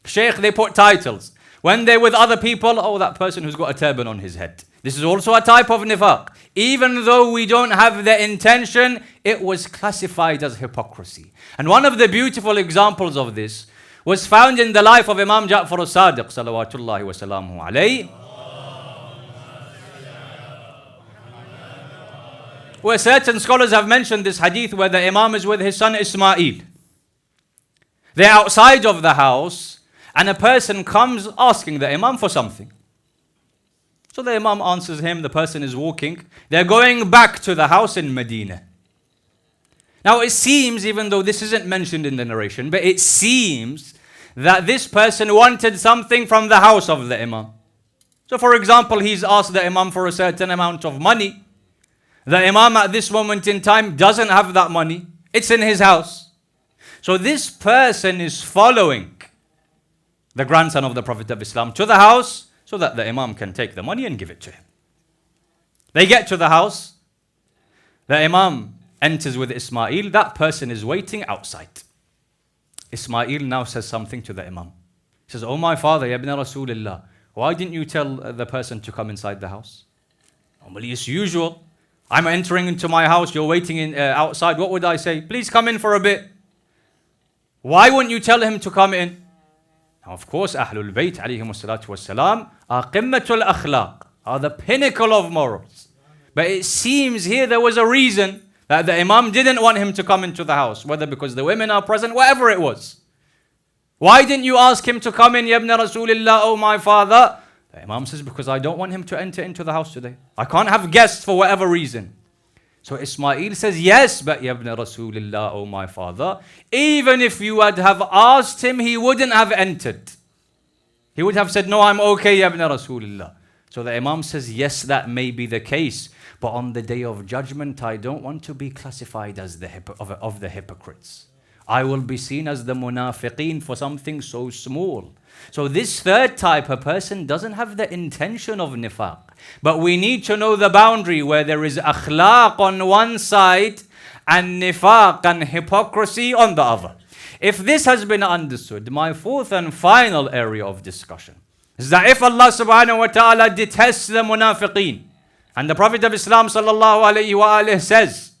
Sheikh, they put titles. When they're with other people, oh, that person who's got a turban on his head. This is also a type of nifaq. Even though we don't have the intention, it was classified as hypocrisy. And one of the beautiful examples of this was found in the life of Imam Ja'far al-Sadiq, salawatullahi wa salamuhu alayhi, where certain scholars have mentioned this hadith where the Imam is with his son Ismail. They're outside of the house and a person comes asking the Imam for something. So the Imam answers him, the person is walking. They're going back to the house in Medina. Now it seems, even though this isn't mentioned in the narration, but it seems that this person wanted something from the house of the Imam. So for example, he's asked the Imam for a certain amount of money. The Imam at this moment in time doesn't have that money. It's in his house. So this person is following the grandson of the Prophet of Islam to the house so that the Imam can take the money and give it to him. They get to the house. The Imam enters with Ismail. That person is waiting outside. Ismail now says something to the Imam. He says, oh my father, ya ibn Rasulullah, why didn't you tell the person to come inside the house? Normally it's usual. I'm entering into my house, you're waiting outside. What would I say? Please come in for a bit. Why wouldn't you tell him to come in? Now, of course, Ahlul Bayt alayhim salatu wassalam are qimmatul akhlaq, are the pinnacle of morals. But it seems here there was a reason that the Imam didn't want him to come into the house, whether because the women are present, whatever it was. Why didn't you ask him to come in, ya ibn Rasulillah, oh my father? The Imam says, because I don't want him to enter into the house today. I can't have guests for whatever reason. So Ismail says, yes, but ya ibn Rasulillah, oh my father, even if you would have asked him, he wouldn't have entered. He would have said, no, I'm okay, ya ibn Rasulillah. So the Imam says, yes, that may be the case. But on the day of judgment, I don't want to be classified as of the hypocrites. I will be seen as the munafiqeen for something so small. So this third type of person doesn't have the intention of nifaq. But we need to know the boundary where there is akhlaq on one side and nifaq and hypocrisy on the other. If this has been understood, my fourth and final area of discussion is that if Allah subhanahu wa ta'ala detests the munafiqeen, and the Prophet of Islam sallallahu alayhi wa alayhi says,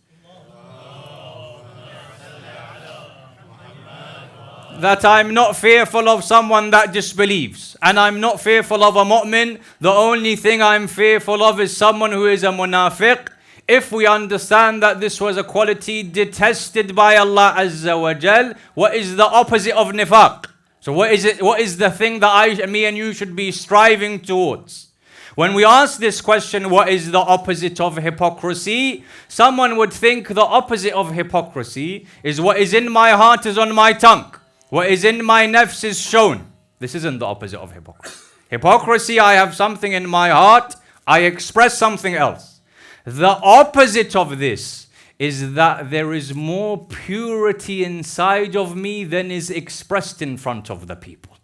that I'm not fearful of someone that disbelieves. And I'm not fearful of a mu'min. The only thing I'm fearful of is someone who is a munafiq. If we understand that this was a quality detested by Allah Azza wa Jal, what is the opposite of nifak? So what is it? What is the thing that me and you should be striving towards? When we ask this question, what is the opposite of hypocrisy? Someone would think the opposite of hypocrisy is what is in my heart is on my tongue. What is in my nafs is shown. This isn't the opposite of hypocrisy. Hypocrisy, I have something in my heart, I express something else. The opposite of this is that there is more purity inside of me than is expressed in front of the people.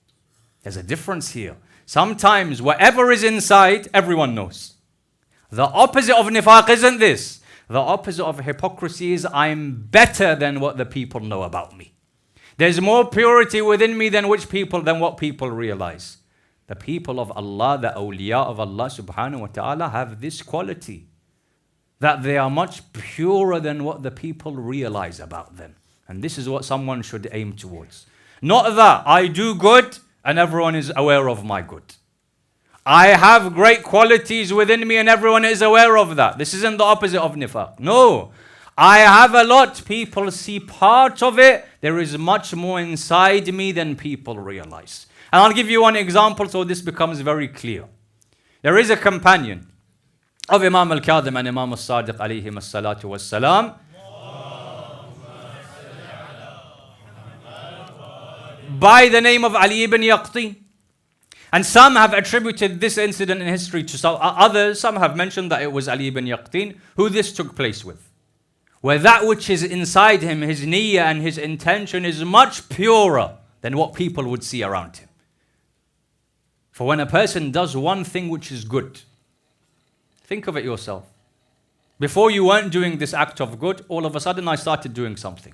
There's a difference here. Sometimes whatever is inside, everyone knows. The opposite of nifaq isn't this. The opposite of hypocrisy is I'm better than what the people know about me. There's more purity within me than what people realize. The people of Allah, the awliya of Allah subhanahu wa ta'ala have this quality, that they are much purer than what the people realize about them. And this is what someone should aim towards. Not that I do good and everyone is aware of my good. I have great qualities within me and everyone is aware of that. This isn't the opposite of nifaq. No. I have a lot. People see part of it. There is much more inside me than people realize. And I'll give you one example so this becomes very clear. There is a companion of Imam al-Kadhim and Imam al-Sadiq alayhim as-salatu was-salam, by the name of Ali ibn Yaqti. And some have attributed this incident in history to others. Some have mentioned that it was Ali ibn Yaqtin who this took place with. Where that which is inside him, his niyyah and his intention is much purer than what people would see around him. For when a person does one thing which is good, think of it yourself. Before you weren't doing this act of good, all of a sudden I started doing something.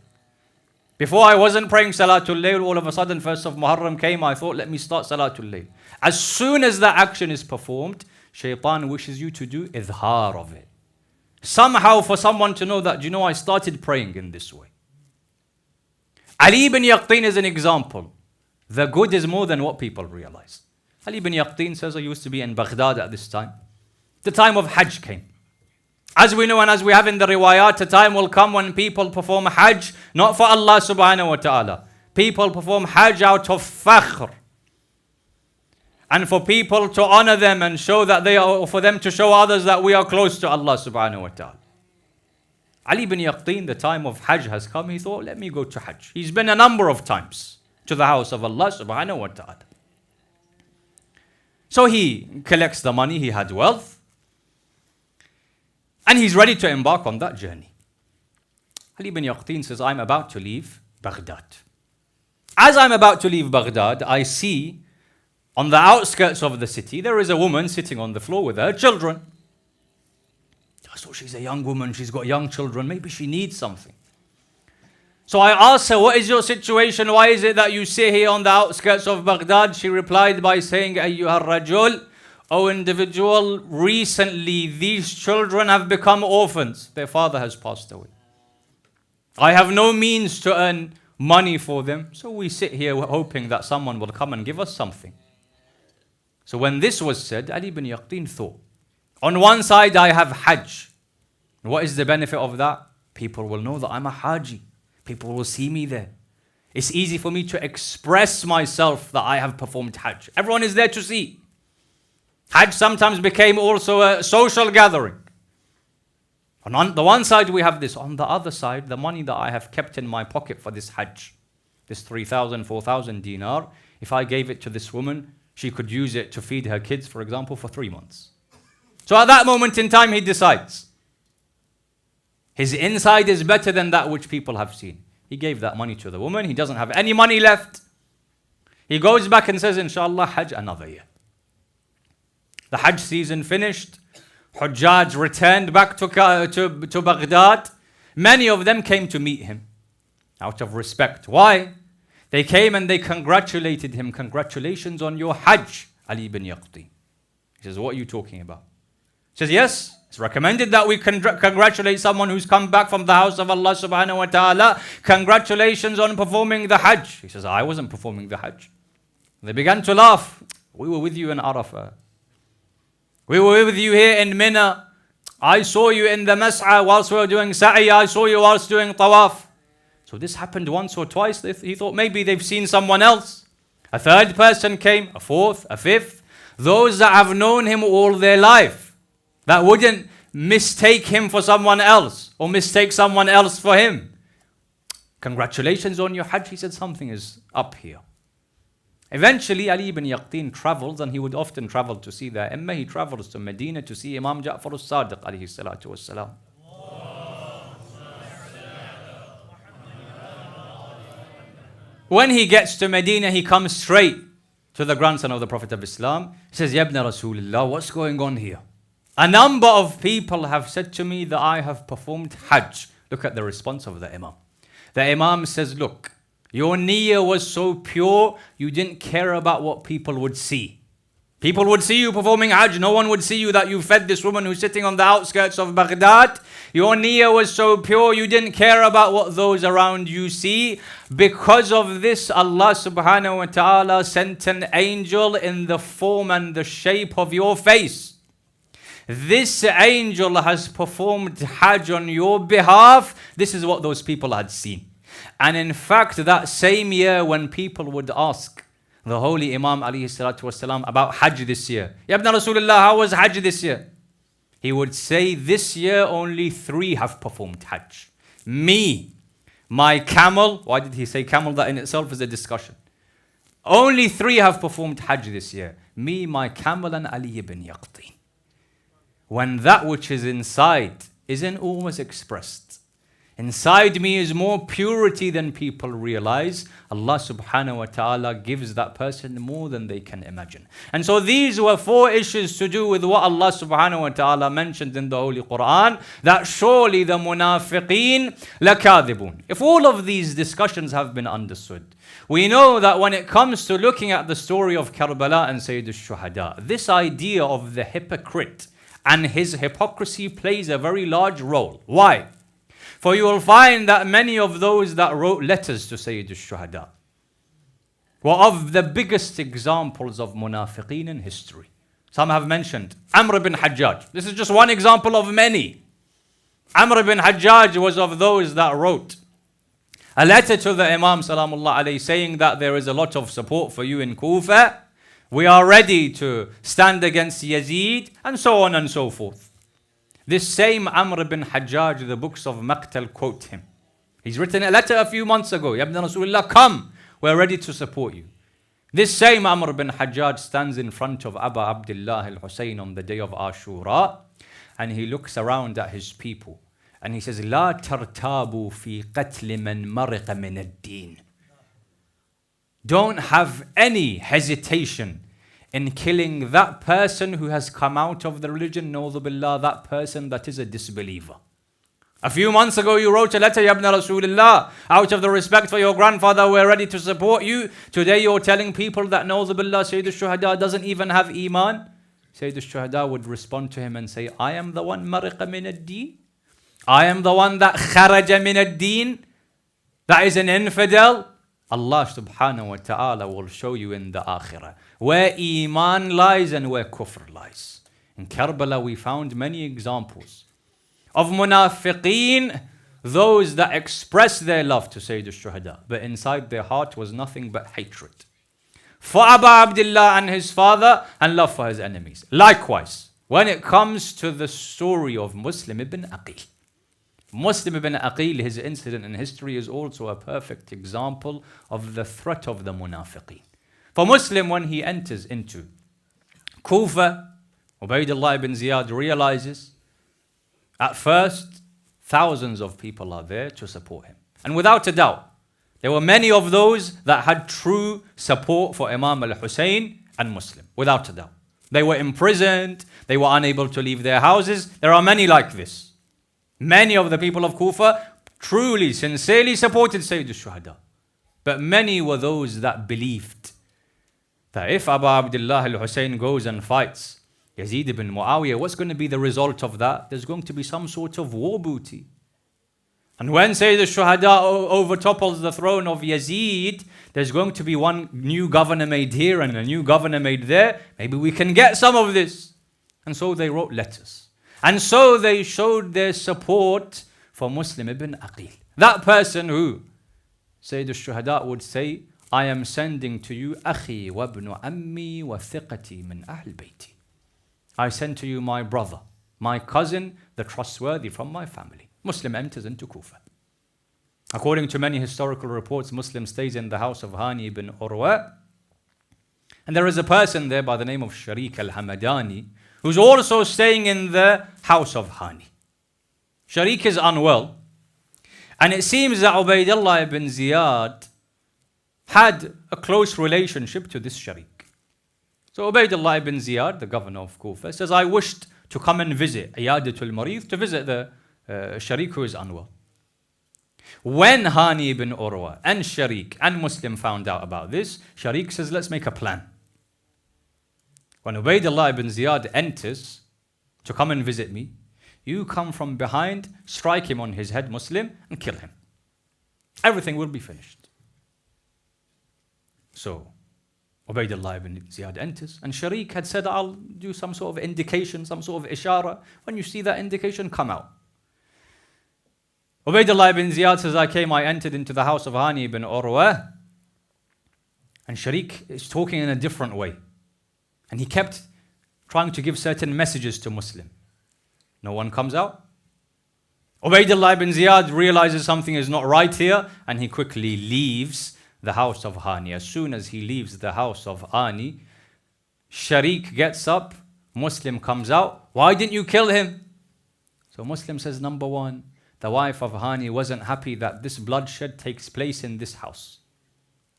Before I wasn't praying Salatul Layl, all of a sudden 1st of Muharram came, I thought, let me start Salatul Layl. As soon as that action is performed, Shaitan wishes you to do idhar of it. Somehow for someone to know that, I started praying in this way. Ali ibn Yaqtin is an example. The good is more than what people realize. Ali ibn Yaqtin says, I used to be in Baghdad at this time. The time of Hajj came. As we know and as we have in the riwayat, a time will come when people perform Hajj, not for Allah subhanahu wa ta'ala. People perform Hajj out of fakhr. And for people to honor them and show that for them to show others that we are close to Allah subhanahu wa ta'ala. Ali ibn Yaqtin, the time of Hajj has come, he thought, let me go to Hajj. He's been a number of times to the house of Allah subhanahu wa ta'ala. So he collects the money, he had wealth. And he's ready to embark on that journey. Ali ibn Yaqtin says, I'm about to leave Baghdad. As I'm about to leave Baghdad, I see on the outskirts of the city, there is a woman sitting on the floor with her children. So she's a young woman, she's got young children, maybe she needs something. So I asked her, what is your situation? Why is it that you sit here on the outskirts of Baghdad? She replied by saying, Ayyuhar Rajul, O individual, recently these children have become orphans. Their father has passed away. I have no means to earn money for them. So we sit here hoping that someone will come and give us something. So when this was said, Ali ibn Yaqtin thought, on one side I have Hajj. What is the benefit of that? People will know that I'm a Haji. People will see me there. It's easy for me to express myself that I have performed Hajj. Everyone is there to see. Hajj sometimes became also a social gathering. On the one side we have this. On the other side, the money that I have kept in my pocket for this Hajj, this 3,000, 4,000 dinar, if I gave it to this woman, she could use it to feed her kids, for example, for 3 months. So at that moment in time, he decides. His inside is better than that which people have seen. He gave that money to the woman. He doesn't have any money left. He goes back and says, Inshallah, Hajj another year. The Hajj season finished. Hujjaj returned back to Baghdad. Many of them came to meet him out of respect. Why? They came and they congratulated him. Congratulations on your Hajj, Ali ibn Yaqti. He says, what are you talking about? says, yes, it's recommended that we congratulate someone who's come back from the house of Allah subhanahu wa ta'ala. Congratulations on performing the Hajj. He says, I wasn't performing the Hajj. They began to laugh. We were with you in Arafah. We were with you here in Mina. I saw you in the Mas'a whilst we were doing Sa'i. I saw you whilst doing Tawaf. So this happened once or twice. He thought maybe they've seen someone else. A third person came, a fourth, a fifth. Those that have known him all their life, that wouldn't mistake him for someone else or mistake someone else for him. Congratulations on your Hajj. He said, something is up here. Eventually, Ali ibn Yaqtin travels, and he would often travel to see the Imam. He travels to Medina to see Imam Ja'far al-Sadiq alayhi salatu wassalam. When he gets to Medina, he comes straight to the grandson of the Prophet of Islam. He says, Ya ibn Rasulullah, what's going on here? A number of people have said to me that I have performed Hajj. Look at the response of the Imam. The Imam says, look, your niyyah was so pure, you didn't care about what people would see. People would see you performing Hajj. No one would see you that you fed this woman who's sitting on the outskirts of Baghdad. Your niyyah was so pure, you didn't care about what those around you see. Because of this, Allah subhanahu wa ta'ala sent an angel in the form and the shape of your face. This angel has performed Hajj on your behalf. This is what those people had seen. And in fact, that same year when people would ask the Holy Imam alayhi salatu wasalam about Hajj this year, Ya ibn Rasulullah, how was Hajj this year? He would say, this year only 3 have performed Hajj. Me, my camel. Why did he say camel? That in itself is a discussion. Only 3 have performed Hajj this year. Me, my camel, and Ali ibn Yaqtin. When that which is inside isn't always expressed. Inside me is more purity than people realize. Allah subhanahu wa ta'ala gives that person more than they can imagine. And so these were 4 issues to do with what Allah subhanahu wa ta'ala mentioned in the Holy Quran, that surely the munafiqeen lakadibun. If all of these discussions have been understood, we know that when it comes to looking at the story of Karbala and Sayyid al-Shuhada, this idea of the hypocrite and his hypocrisy plays a very large role. Why? For you will find that many of those that wrote letters to Sayyid al-Shuhada were of the biggest examples of munafiqeen in history. Some have mentioned Amr ibn Hajjaj. This is just one example of many. Amr ibn Hajjaj was of those that wrote a letter to the Imam salamullah alayhi saying that there is a lot of support for you in Kufa. We are ready to stand against Yazid, and so on and so forth. This same Amr ibn Hajjaj, the books of Maqtal quote him. He's written a letter a few months ago. Ya ibn Rasulullah, come, we're ready to support you. This same Amr ibn Hajjaj stands in front of Abu Abdullah al-Husayn on the day of Ashura, and he looks around at his people, and he says, لا ترتابوا في قتل من مرق من الدين. Don't have any hesitation in killing that person who has come out of the religion, na'udhu billah, that person that is a disbeliever. A few months ago you wrote a letter, Ya ibn Rasulullah, out of the respect for your grandfather, we're ready to support you. Today you're telling people that na'udhu billah, Sayyid al-Shuhada doesn't even have iman. Sayyid al-Shuhada would respond to him and say, I am the one mariqa min ad-deen. I am the one that kharaja min ad-deen. That is an infidel. Allah subhanahu wa ta'ala will show you in the akhirah where iman lies and where kufr lies. In Karbala we found many examples of munafiqeen, those that express their love to Sayyid al-Shuhada, but inside their heart was nothing but hatred for Abu Abdullah and his father and love for his enemies. Likewise, when it comes to the story of Muslim ibn Aqil, Muslim ibn Aqil, his incident in history is also a perfect example of the threat of the munafiqeen. For Muslim, when he enters into Kufa, Ubaydullah ibn Ziyad realizes at first thousands of people are there to support him. And without a doubt, there were many of those that had true support for Imam al-Husayn and Muslim, without a doubt. They were imprisoned, they were unable to leave their houses. There are many like this. Many of the people of Kufa truly, sincerely supported Sayyid al-Shuhada. But many were those that believed that if Abu Abdullah al-Husayn goes and fights, Yazid ibn Muawiyah, what's going to be the result of that? There's going to be some sort of war booty. And when Sayyid al-Shuhada overtopples the throne of Yazid, there's going to be one new governor made here and a new governor made there. Maybe we can get some of this. And so they wrote letters. And so they showed their support for Muslim ibn Aqil. That person who Sayyid al-Shuhada would say, I am sending to you Akhi wa ibn ammi wa thiqati min ahl bayti. I send to you my brother, my cousin, the trustworthy from my family. Muslim enters into Kufa. According to many historical reports, Muslim stays in the house of Hani ibn Urwa. And there is a person there by the name of Sharik al-Hamadani who's also staying in the house of Hani. Sharik is unwell. And it seems that Ubaydullah ibn Ziyad had a close relationship to this Sharik. So Ubaydullah ibn Ziyad, the governor of Kufa, says, I wished to come and visit Iyadatul Marid, to visit the Sharik who is unwell. When Hani ibn Urwa and Sharik and Muslim found out about this, Sharik says, let's make a plan. When Ubaydullah ibn Ziyad enters to come and visit me, you come from behind, strike him on his head, Muslim, and kill him. Everything will be finished. So Ubaydullah ibn Ziyad enters, and Sharik had said, I'll do some sort of indication, some sort of ishara. When you see that indication, come out. Ubaydullah ibn Ziyad says, I entered into the house of Hani ibn Urwa, and Sharik is talking in a different way. And he kept trying to give certain messages to Muslim. No one comes out. Ubaydullah ibn Ziyad realizes something is not right here, and he quickly leaves the house of Hani. As soon as he leaves the house of Hani, Sharik gets up, Muslim comes out. Why didn't you kill him? So Muslim says, number one, the wife of Hani wasn't happy that this bloodshed takes place in this house.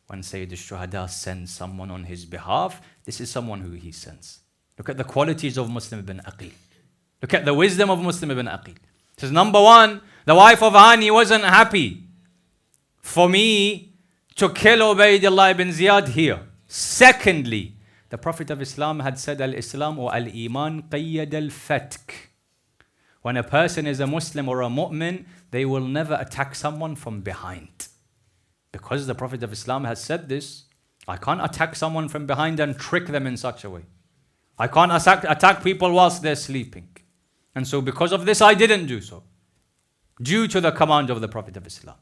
When Sayyid al-Shuhada sends someone on his behalf, this is someone who he sends. Look at the qualities of Muslim ibn Aqil. Look at the wisdom of Muslim ibn Aqil. It says, number one, the wife of Hani wasn't happy for me to kill Ubaydullah ibn Ziyad here. Secondly, the Prophet of Islam had said, Al-Islam or Al-Iman qayyad al-fatk. When a person is a Muslim or a mu'min, they will never attack someone from behind. Because the Prophet of Islam has said this, I can't attack someone from behind and trick them in such a way. I can't attack people whilst they're sleeping. And so because of this, I didn't do so. Due to the command of the Prophet of Islam.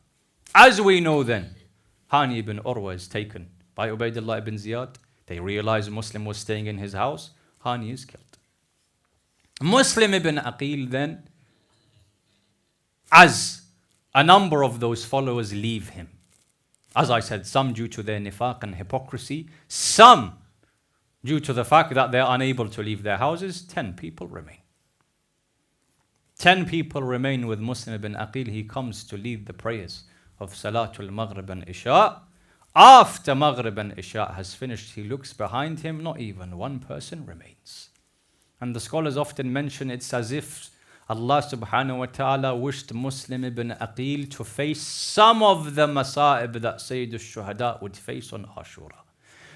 As we know then, Hani ibn Urwa is taken by Ubaydullah ibn Ziyad. They realize a Muslim was staying in his house. Hani is killed. Muslim ibn Aqil then, as a number of those followers leave him. As I said, some due to their nifak and hypocrisy, some due to the fact that they're unable to leave their houses. 10 people remain. 10 people remain with Muslim ibn Aqil. He comes to lead the prayers of Salatul Maghrib and Isha. After Maghrib and Isha has finished, he looks behind him, not even one person remains. And the scholars often mention it's as if Allah subhanahu wa ta'ala wished Muslim ibn Aqil to face some of the masa'ib that Sayyid al-Shuhada would face on Ashura.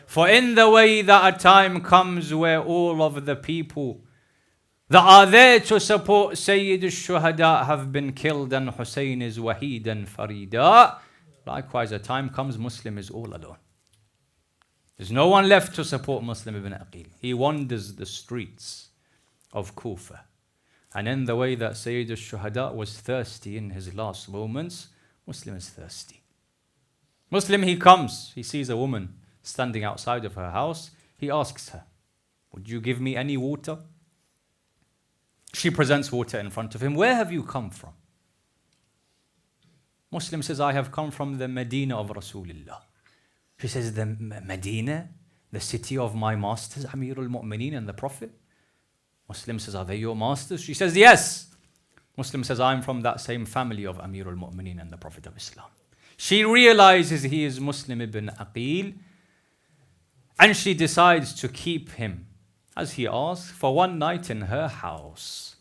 For in the way that a time comes where all of the people that are there to support Sayyid al-Shuhada have been killed and Husaini is Wahid and Farida, likewise a time comes Muslim is all alone. There's no one left to support Muslim ibn Aqil. He wanders the streets of Kufa. And in the way that Sayyid al-Shuhada was thirsty in his last moments, Muslim is thirsty. Muslim, he comes, he sees a woman standing outside of her house. He asks her, would you give me any water? She presents water in front of him. Where have you come from? Muslim says, I have come from the Medina of Rasulullah. She says, the Medina, the city of my masters, Amirul Mu'mineen and the Prophet? Muslim says, are they your masters? She says, yes. Muslim says, I'm from that same family of Amirul Mu'mineen and the Prophet of Islam. She realizes he is Muslim ibn Aqil, and she decides to keep him, as he asks, for one night in her house.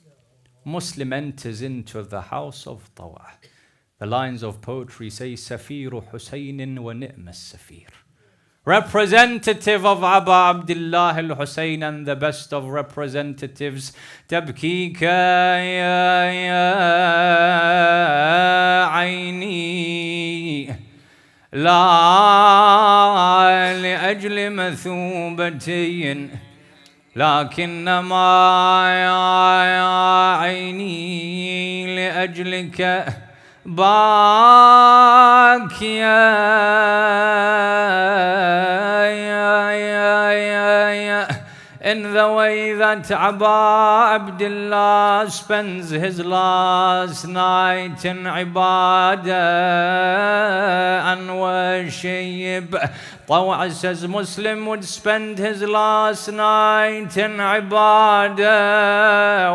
Muslim enters into the house of Tawa. The lines of poetry say, Safiru Husaynin wa ni'mas safir. representative of Aba Abdullah al-Husayn and the best of representatives. تبكيك يا عيني لا لأجل مثوبتي لكنما يا عيني لأجلك باكيا. In the way that Aba Abdullah spends his last night in ibadah and worship, Taw'a says Muslim would spend his last night in ibadah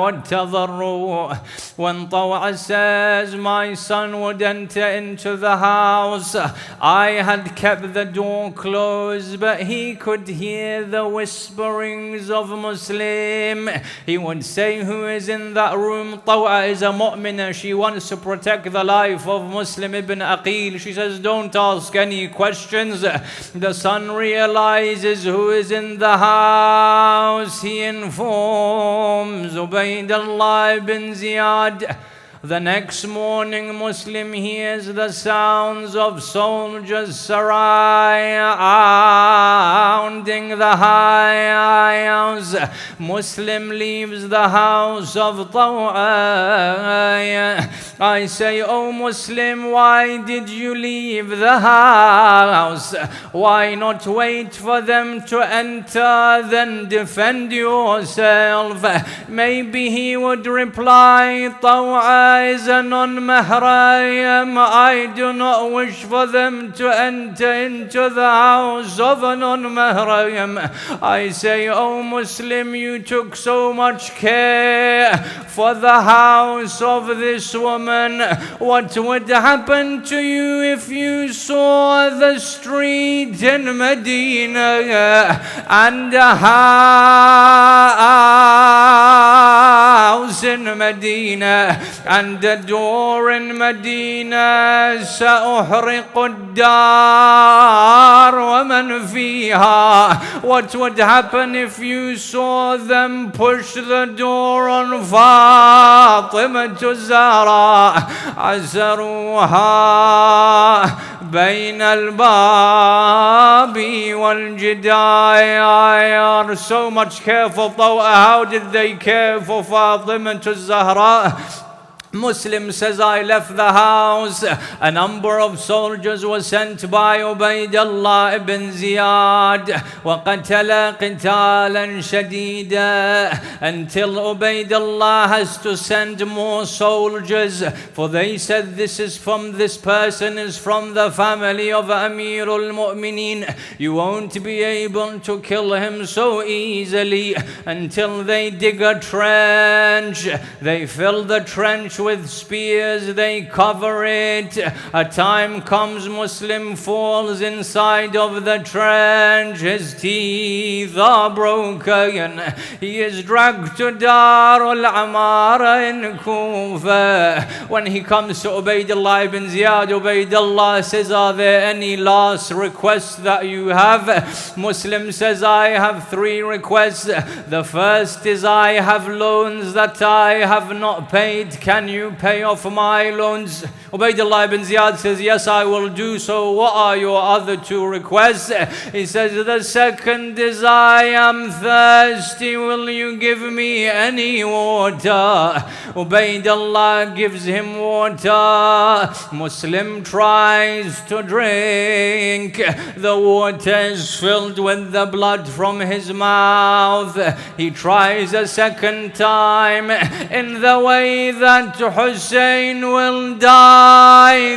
wa tadarru'. When Taw'a says my son would enter into the house, I had kept the door closed, but he could hear the whisperings of Muslim. He would say, who is in that room? Taw'a is a mu'minah. She wants to protect the life of Muslim ibn Aqil. She says, don't ask any questions. The son realizes who is in the house. He informs Ubaydullah ibn Ziyad. The next morning, Muslim hears the sounds of soldiers surrounding the house. Muslim leaves the house of Taw'a. I say, oh Muslim, why did you leave the house? Why not wait for them to enter, then defend yourself? Maybe he would reply, Taw'a is a non-mahram. I do not wish for them to enter into the house of a non-mahram. I say, oh Muslim, you took so much care for the house of this woman. What would happen to you if you saw the street in Medina and a house in Medina and a door in Medina? سأحرق الدار ومن فيها. What would happen if you saw them push the door on فاطمة الزهراء عزروها بين الباب والجدار? So much care for Taw'a. How did they care for Fatima al-Zahra? Muslim says, I left the house. A number of soldiers were sent by Ubaydullah ibn Ziyad وَقَتَلَ قِتَالًا شَدِيدًا, until Ubaydullah has to send more soldiers, for they said this person is from the family of Amirul Mu'mineen. You won't be able to kill him so easily until they dig a trench. They fill the trench with spears, they cover it. A time comes, Muslim falls inside of the trench. His teeth are broken. He is dragged to Dar al-Amara in Kufa. When he comes to Ubaydullah ibn Ziyad, Ubaydullah says, are there any last requests that you have? Muslim says, I have 3 requests. The first is, I have loans that I have not paid. Can you pay off my loans? Ubaydullah ibn Ziyad says, yes, I will do so. What are your other 2 requests? He says, the second is, I am thirsty. Will you give me any water? Ubaydullah gives him water. Muslim tries to drink. The water is filled with the blood from his mouth. He tries a second time in the way that Husaini will die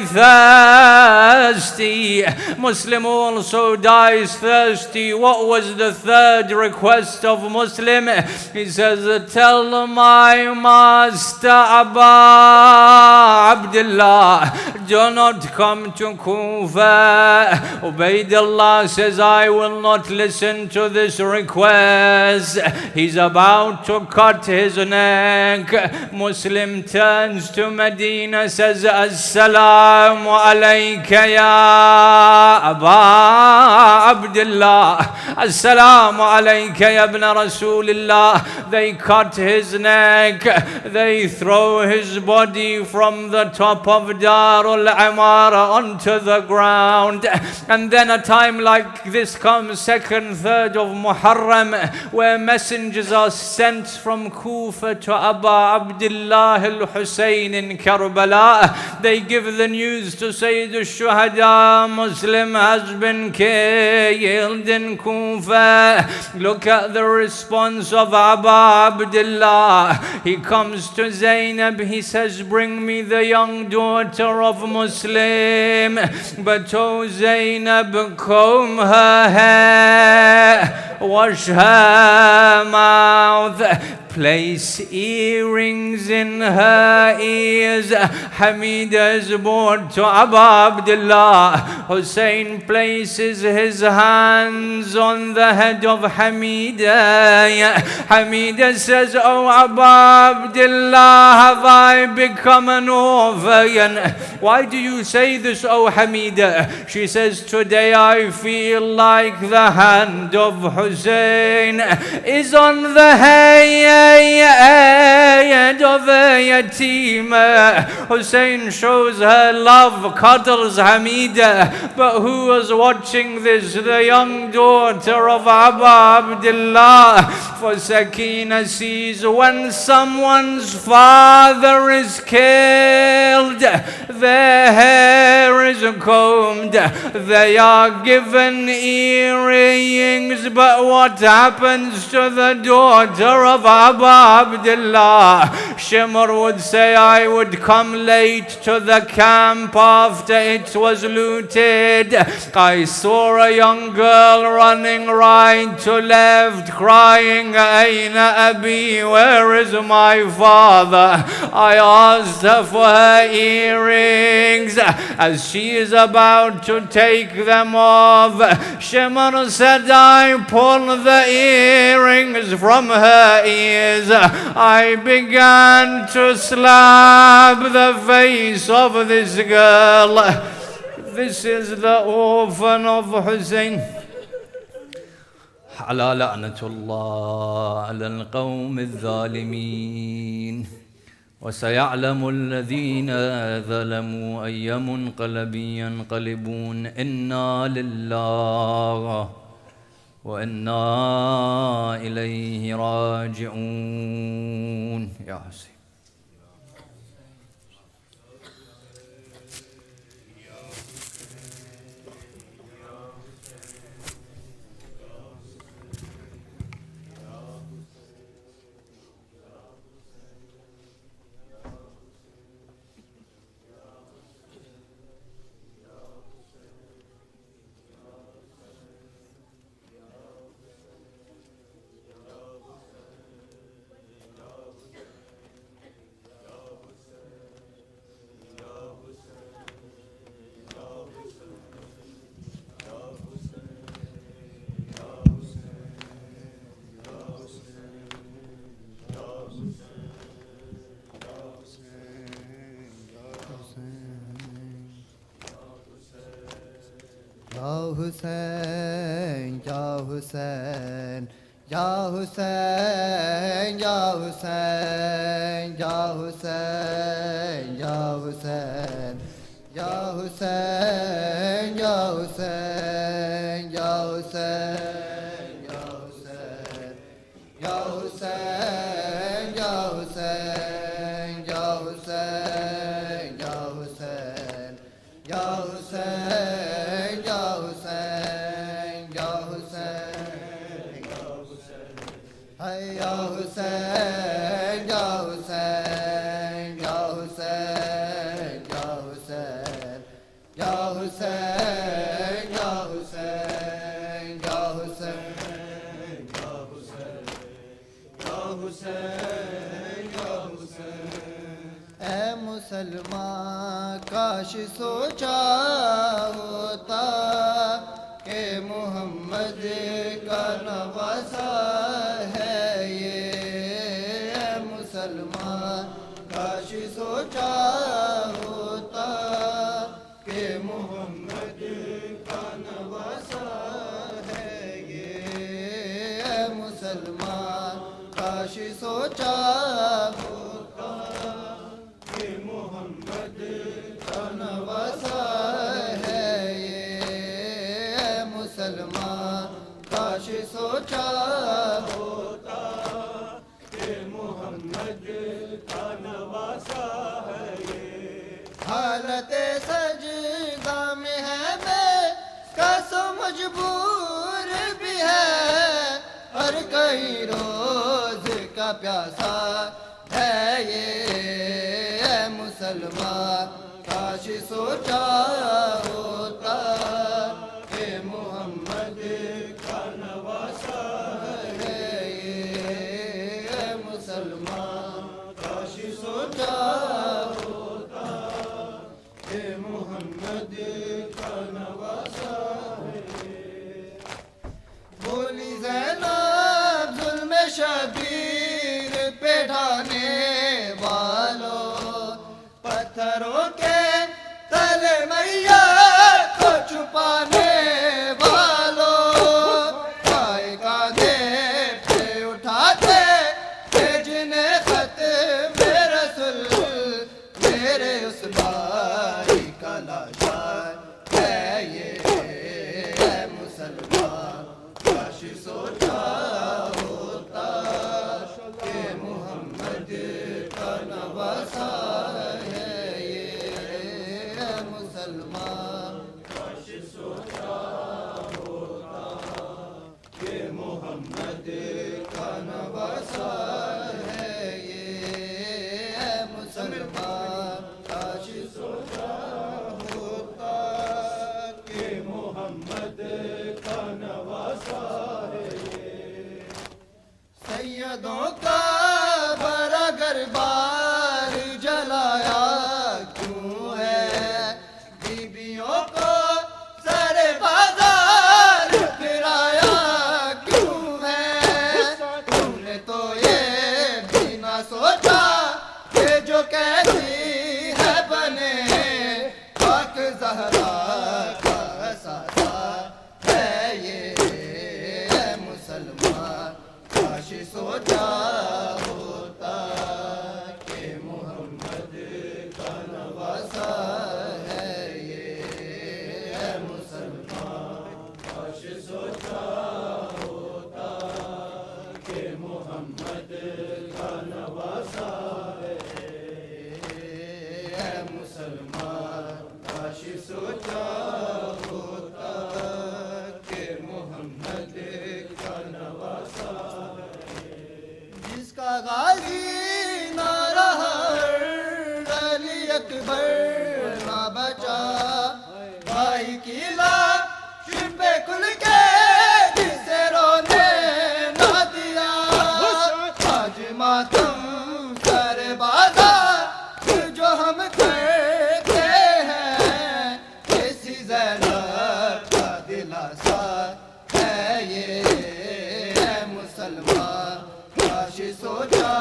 thirsty. Muslim also dies thirsty. What was the third request of Muslim? He says, tell my master Aba Abdullah, do not come to Kufa. Ubaydullah says, I will not listen to this request. He's about to cut his neck. Muslim turns to Medina, says, Assalamu alayka ya Aba Abdullah. Assalamu alayka ya ibn Rasulillah. They cut his neck, they throw his body from the top of Darul Amara onto the ground. And then a time like this comes, 2nd, 3rd of Muharram, where messengers are sent from Kufa to Abu Abdullah al-Husayn in Karbala. They give the news to Sayyid al-Shuhada, Muslim has been killed in Kufa. Look at the response of Abu Abdullah. He comes to Zainab, he says, bring me the young daughter of Muslim. But oh Zainab, comb her hair, wash her mouth, place earrings in her ears. Hamida is brought to Abu Abdullah. Hussein places his hands on the head of Hamida. Hamida says, oh Abu Abdullah, have I become an orphan? Why do you say this, oh Hamida? She says, today I feel like the hand of Hussein is on the head of a yatima. Hussein shows her love, cuddles Hamida. But who was watching this? The young daughter of Abu Abdullah. For Sakina sees when someone's father is killed, their hair is combed, they are given earrings. But what happens to the daughter of Abu Abdullah? Shimr would say, I would come late to the camp after it was looted. I saw a young girl running right to left, crying, Aina Abi, where is my father? I asked her for her earrings. As she is about to take them off, Shimr said, I pulled the earrings from her ears. I began to slap the face of this girl. This is the orphan of Hussein. على لعنة الله على القوم الظالمين وسيعلم الذين ظلموا أي منقلب ينقلبون إنا لله وإنا إليه راجعون. يا حسين. Ya Hüseyin, Ya Hüseyin, Ya Hüseyin, Ya Hüseyin, Ya Hüseyin, Ya Hüseyin, Ya Hüseyin, Ya Hüseyin, Ya Hüseyin, Ya Hüseyin, Ya Hüseyin, Ya Hüseyin, Ya Hüseyin, Ya Hüseyin, Ya Hüseyin. Hey Ya Hüseyin, Ya Hüseyin, Ya Hüseyin, Ya Hüseyin, Ya Hüseyin, Ya Hüseyin, Ya Hüseyin, Ya Hüseyin, Ya Hüseyin, Ya Hüseyin. Ey Müslüman, kaş socha hota ke Muhammed ka nawasa काश सोचा होता कि मोहम्मद का नवासा مسلمان کاش سوچا ہوتا کہ محمد کا نواسا ہے یہ، اے مسلمان کاش سوچا ہوتا کہ محمد کا نواسا ہے یہ، حالت سجدہ میں ہے بے کس مجبور بھی ہے، ہر کئی روز کا پیاسا ہے یہ، اے مسلمان کاش سوچا ہوتا کہ محمد کا نواسا ہے یہ، اے مسلمان کاش سوچا ہوتا کہ محمد کا نواسا ہے، بولی زینب ظلم شبیر پہ ڈھانے والوں، پتھروں کے تلے میت کو چھپانے والوں، پائے کاندھے پہ اٹھاتے کہ جنہیں خط میں رسول میرے اس بھائی کا لاشا ہے یہ، اے مسلمان کاش سوچا ہوتا کہ محمد کا نواسا ہے یہ، اے مسلمان کاش سوچا ہوتا کہ محمد کا نواسا ہے یہ، اے مسلمان کاش سوچا ہوتا کہ محمد کا نواسا ہے یہ، سیدوں کا بڑا گربار جلایا کیوں ہے، بیبیوں کو سر بازار پھرایا کیوں ہے، تم نے تو یہ بھی نہ سوچا کہ جو کیسی ہے بنے پاک زہرا کا اثاثہ ہے یہ، اے مسلمان کاش سوچا ہوتا کہ محمد کا نواسا ہے یہ، اے مسلمان کاش سوچا ہوتا کہ محمد کا نواسا ہے یہ، اے مسلمان کاش سوچا ہوتا کہ محمد کا نواسا ہے، جس کا غازی نہ رہا علی اکبر نہ بچا، بھائی کی لاش پہ کھل کے جسے رونے نہ دیا، آج ماتم سر بازار جو ہم کرتے ہیں، اسی زینب کا دلاسا ہے یہ، اے مسلمان کاش سوچا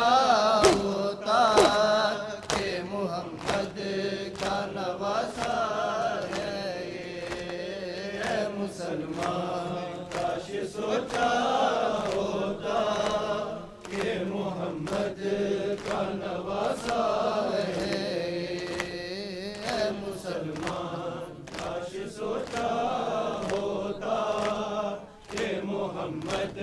ہوتا کہ محمد کا نواسا ہے یہ، اے مسلمان کاش سوچا ہوتا کہ محمد کا نواسا ہے یہ، اے مسلمان کاش سوچا ہوتا کہ محمد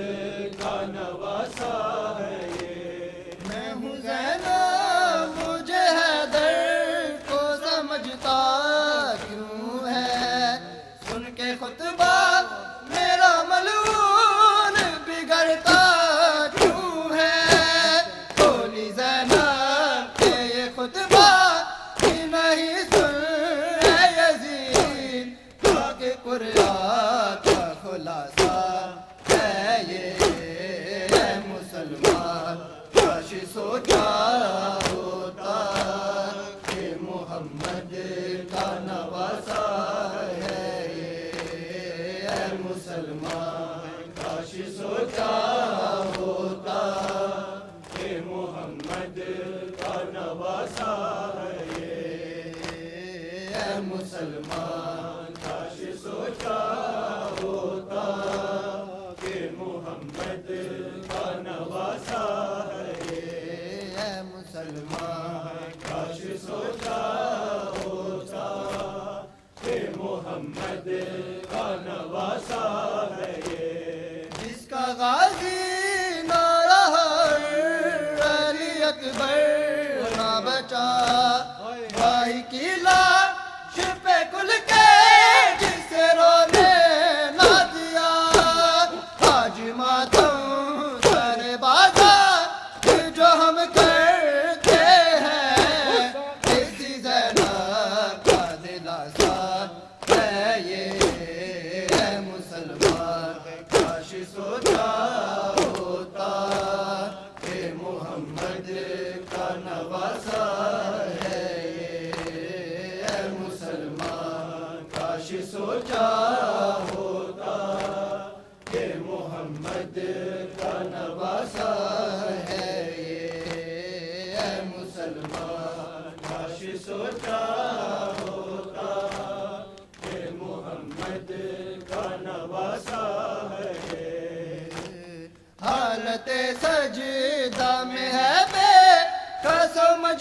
کا نواسا ہے یہ، میں ہوں زینب مجھے حیدر کو سمجھتا کیوں ہے، سن کے خطبہ میرا ملعون بگڑتا کیوں ہے، بولی زینب کہ یہ خطبہ ہی نہیں سن اے یزید، کہ قرآن کا خلاصہ ہے یہ، اے مسلمان کاش سوچا ہوتا کہ محمد کا نواسا ہے یہ، اے مسلمان کاش سوچا ہوتا کہ محمد کا نواسا ہے یہ، اے مسلمان کاش سوچا ہوتا کہ محمد کا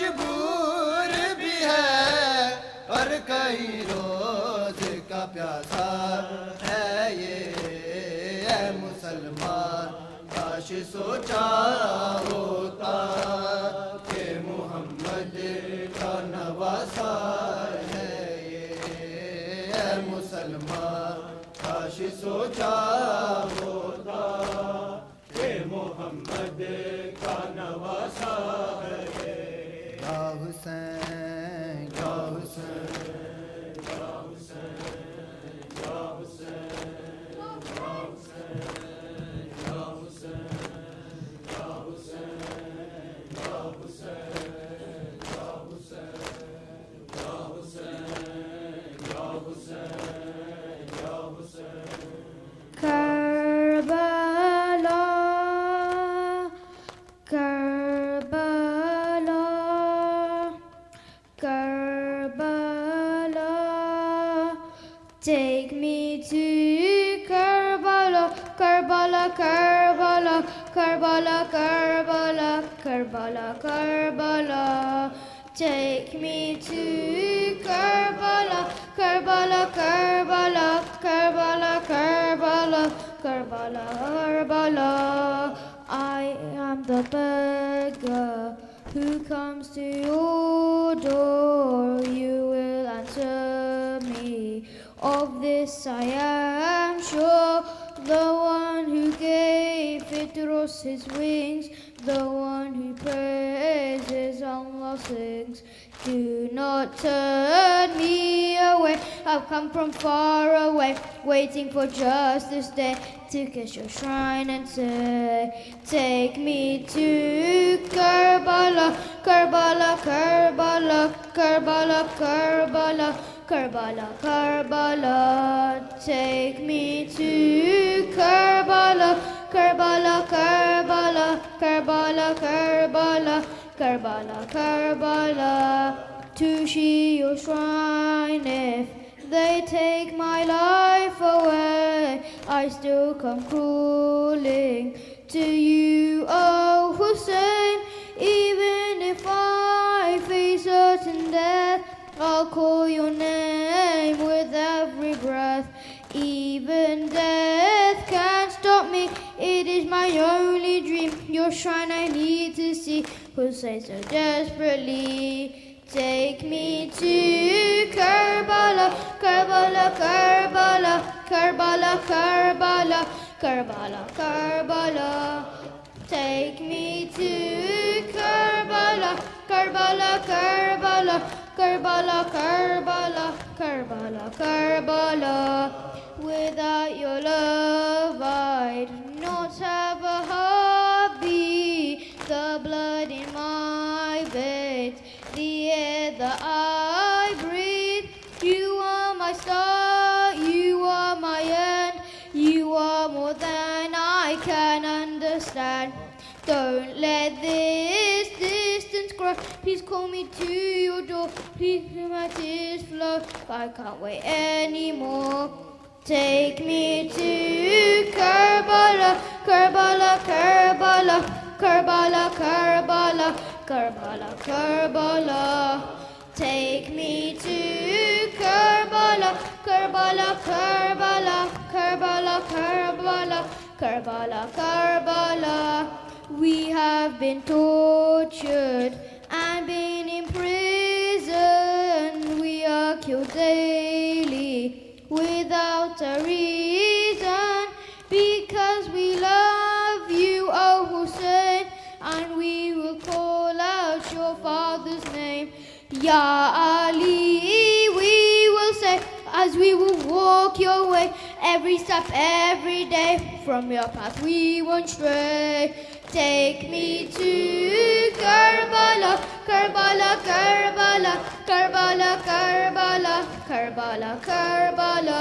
मजबूर भी है और कई रोज का प्यासा है ये है मुसलमान काश सोचा होता कि मोहम्मद का नवासा है ये है मुसलमान काश सोचा होता कि मोहम्मद का नवासा है या हुसैन या हुसैन या हुसैन या हुसैन या हुसैन या हुसैन या हुसैन या हुसैन या हुसैन या हुसैन या हुसैन या Hussain Karbala, Karbala, Karbala, take me to Karbala, Karbala, Karbala, Karbala, Karbala, Karbala, Karbala, take me to Karbala, Karbala, Karbala, Karbala, Karbala, Karbala, Karbala. I am the beggar who comes to your door. You will answer me. Of this I am sure. The one who gave Peterborough his wings, the one who praises Allah sings. Do not turn me away. I've come from far away, waiting for just this day to kiss your shrine and say, take me to Karbala, Karbala, Karbala, Karbala, Karbala, Karbala, Karbala. Take me to Karbala, Karbala, Karbala, Karbala, Karbala, Karbala, Karbala. To see your shrine, if they take my life away, I still come crawling to you, oh Hussein. Even if I face certain death, I'll call your name with every breath. Even death can't stop me, it is my only dream. Your shrine I need to see, Hussein so desperately. Take me to Karbala, Karbala, Karbala, Karbala, Karbala, Karbala, Karbala. Take me to Karbala, Karbala, Karbala, Karbala, Karbala, Karbala, Karbala. Without your love I'd not have a heartbeat. The blood in my veins, the air that I breathe. You are my star, you are my end. You are more than I can understand. Don't let this distance grow. Please call me to your door. Please let my tears flow. I can't wait anymore. Take me to Karbala, Karbala, Karbala, Karbala, Karbala, Karbala, Karbala. Take me to Karbala, Karbala, Karbala, Karbala, Karbala, Karbala, Karbala. We have been tortured and been in prison. We are killed daily without a reason, because we love you, O Hussein, and we will call out your father's name. Ya Ali, we will say, as we will walk your way, every step, every day, from your path we won't stray. Take me to Karbala, Karbala, Karbala, Karbala, Karbala, Karbala, Karbala.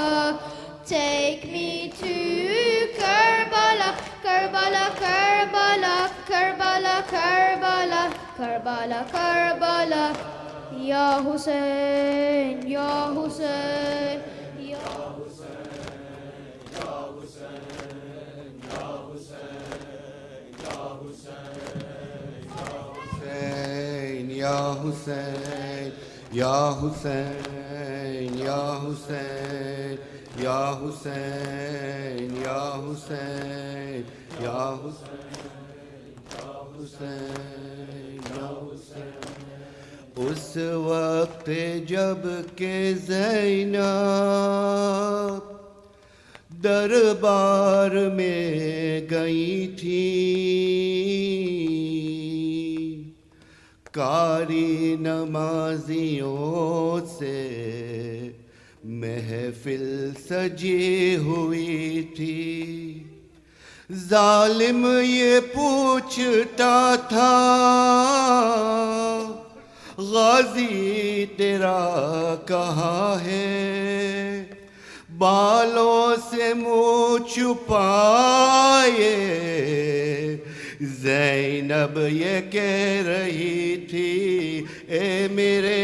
Take me to Karbala, Karbala, Karbala, Karbala, Karbala, Karbala, Karbala. Ya Hussein, Ya Hussein, Ya Hussein, Ya Hussein, Ya Hussein, Ya Hussein, Ya Hussein, Ya حسین یا حسین یا حسین یا حسین یا حسین یا حسین یا حسین یا حسین. اس وقت جب کہ زینب دربار میں گئی تھی قاری نمازیوں سے محفل سجی ہوئی تھی. ظالم یہ پوچھتا تھا غازی تیرا کہاں ہے, بالوں سے منہ چھپائے زینب یہ کہہ رہی تھی اے میرے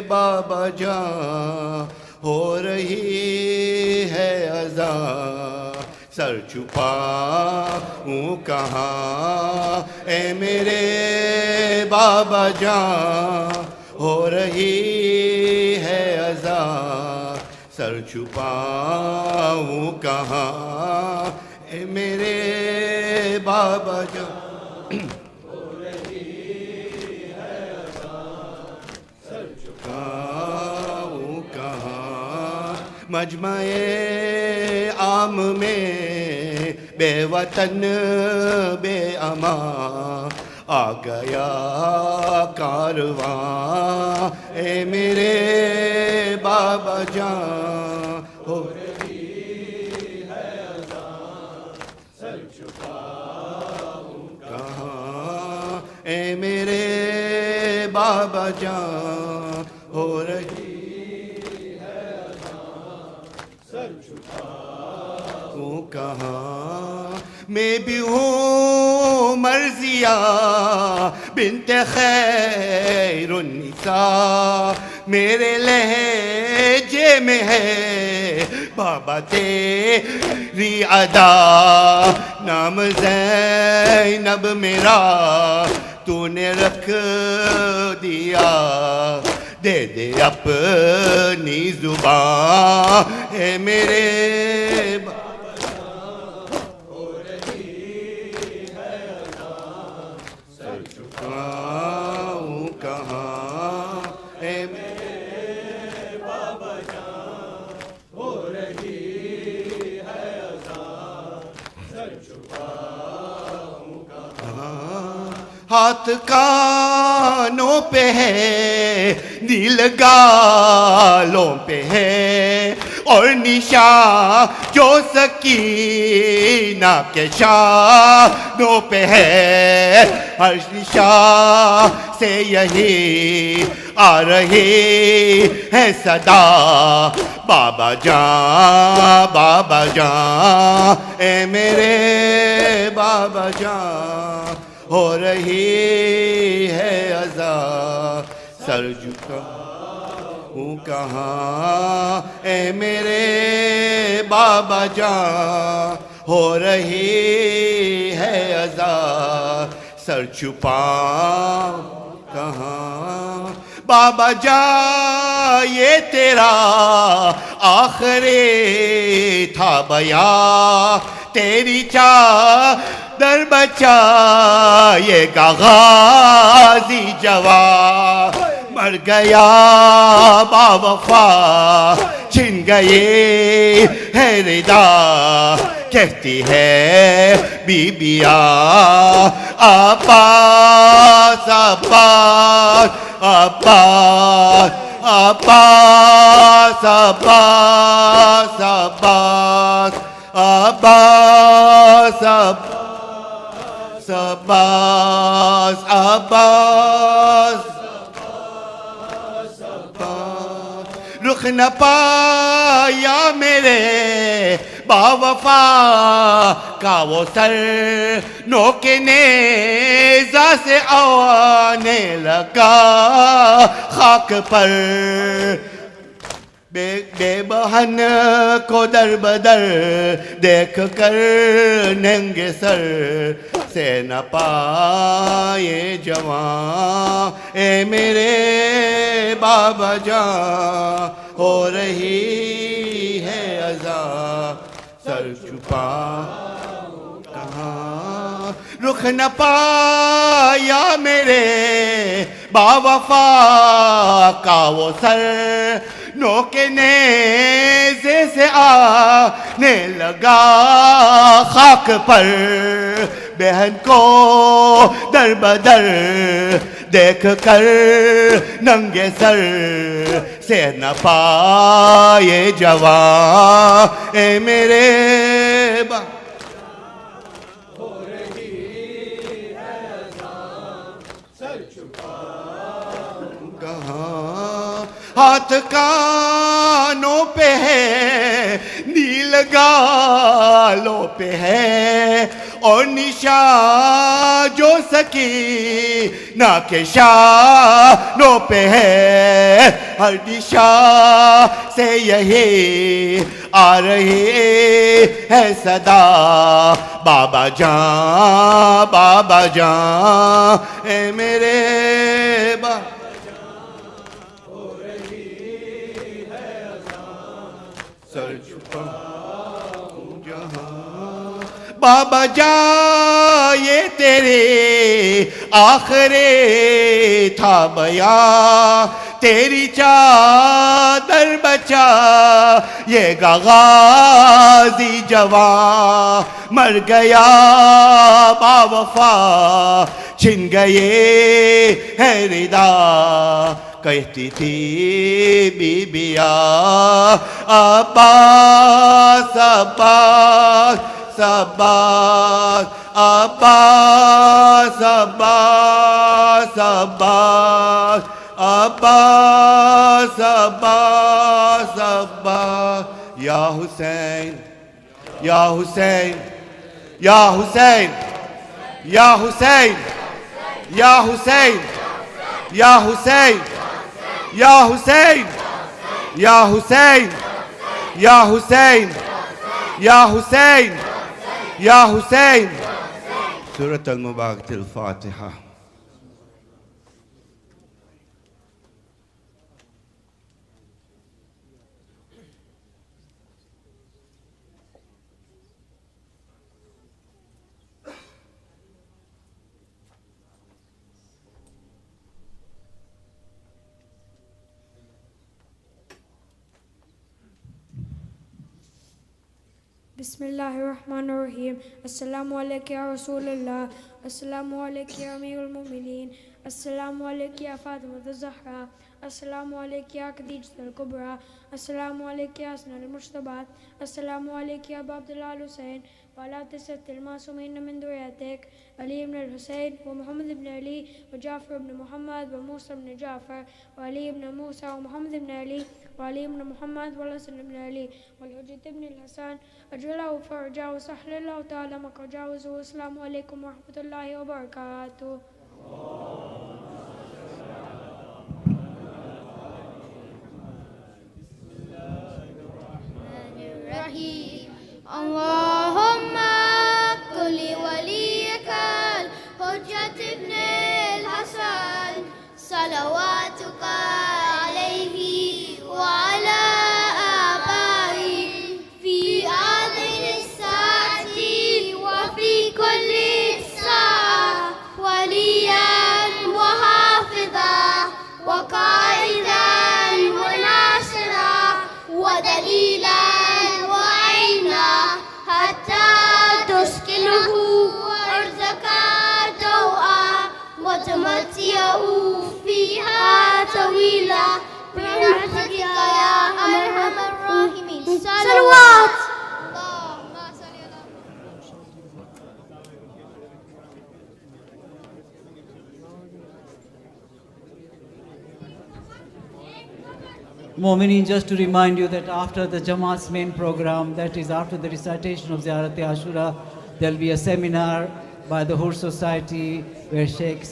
بابا جان ہو رہی ہے اذان, سر چھپاؤں کہاں اے میرے بابا جان ہو رہی ہے اذان, سر چھپاؤں کہاں اے میرے بابا جان ہو رہی ہے اذان, سر چھپاؤں کہاں. مجمع عام میں بے وطن بے امان آ گیا کارواں اے میرے بابا جان ہو رہی ہے اذان, سر چھپاؤں کہاں اے میرے بابا جان ہو رہی کہاں. میں بھی ہوں مرضیہ بنت خیر النساء, میرے لہجے میں ہے بابا تیری ادا, نام زینب میرا تو نے رکھ دیا, دے دے اپنی زبان اے میرے بابا جان ہو رہی ہے اذان, سر چھپاؤں کہاں اے میرے بابا جان ہو رہی ہے اذان, سر چھپاؤں کہاں. ہاتھ کانوں پہ ہے دل گالوں پہ ہے اور نشان جو سکینہ کے شانوں پہ ہے, ہر نشان سے یہی آ رہی ہے صدا بابا جان اے میرے بابا جان ہو رہی ہے اذان, سر جھکاؤں کہاں اے میرے بابا جان ہو رہی ہے اذان, سر چھپاؤں کہاں. بابا جان یہ تیرا آخری تھا بیان, تیری چادر بچائے گا غازی جوان, مر گیا با وفا چھن گئی ہے ردا, کہتی ہے بی بیاں عباس عباس عباس عباس عباس عباس عباس عباس عباس رخ نہ پایا میرے با وفا کا وہ سر نوک نیزہ سے آنے لگا خاک پر, بے بہن کو در بدر دیکھ کر ننگے سر سے نہ پائے جوان اے میرے بابا جان ہو رہی ہے اذان سر چھپا کہاں رخ نہ پایا میرے باوفا کا وہ سر نوکے نیزے سے آنے لگا خاک پر بہن کو در بدر دیکھ کر ننگے سر سے نہ پائے جوان اے میرے ہاتھ کانوں پہ ہے نیل گالوں پہ ہے اور نشان جو سکینہ کے شانوں پہ ہے ہر نشان سے یہی آ رہی ہے صدا بابا جان اے میرے سر چھپاؤں جہاں بابا جان یہ تیرے آخری تھا بیان تیری چادر بچا یہ غازی جوان مر گیا باوفا چھن گئے ہے ردا کہتی تھی بی بیا عباس عباس عباس عباس عباس عباس عباس عباس عباس یا حسین یا حسین یا حسین یا حسین یا حسین یا حسین یا حسین یا حسین یا حسین یا حسین یا حسین سورۃ المبارکۃ الفاتحہ بسم اللہ الرحمن الرحیم السلام علیکم یا رسول اللہ السلام علیکم یا امیر المومنین السلام علیکم یا فاطمۃ الزہرا السلام علیکم یا خدیجۃ الکبریٰ السلام علیکم یا حسن المجتبیٰ السلام علیکم یا ابا عبداللہ الحسین وعلی تسعة المعصومین من ذریتک علی بن الحسین ومحمد بن علی وجعفر بن محمد وموسى بن جعفر وعلی بن موسى ومحمد بن علی وعلی بن محمد والحسن بن علی والحجة بن الحسن اجعله فرجا وسهل الله تعالى مخرجا والسلام علیکم ورحمۃ اللہ وبرکاتہ. اللهم كل وليك الحجة ابن الحسن صلواتك عليه وعلى آبائه في هذه الساعة وفي كل ساعة وليا وحافظا وقائدا وناصرا ودليلا حتى تسكنه أرضك ضوءا وتمتعه فيها طويلا برحمتك يا أرحم الراحمين. صلوات. اللهم صل على Mu'mineen, just to remind you that after the Jamaat's main program, that is after the recitation of Ziyarat Ashura, there will be a seminar by the Hur Society where Sheikh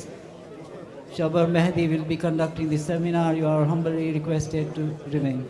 Shabbar Mehdi will be conducting the seminar. You are humbly requested to remain.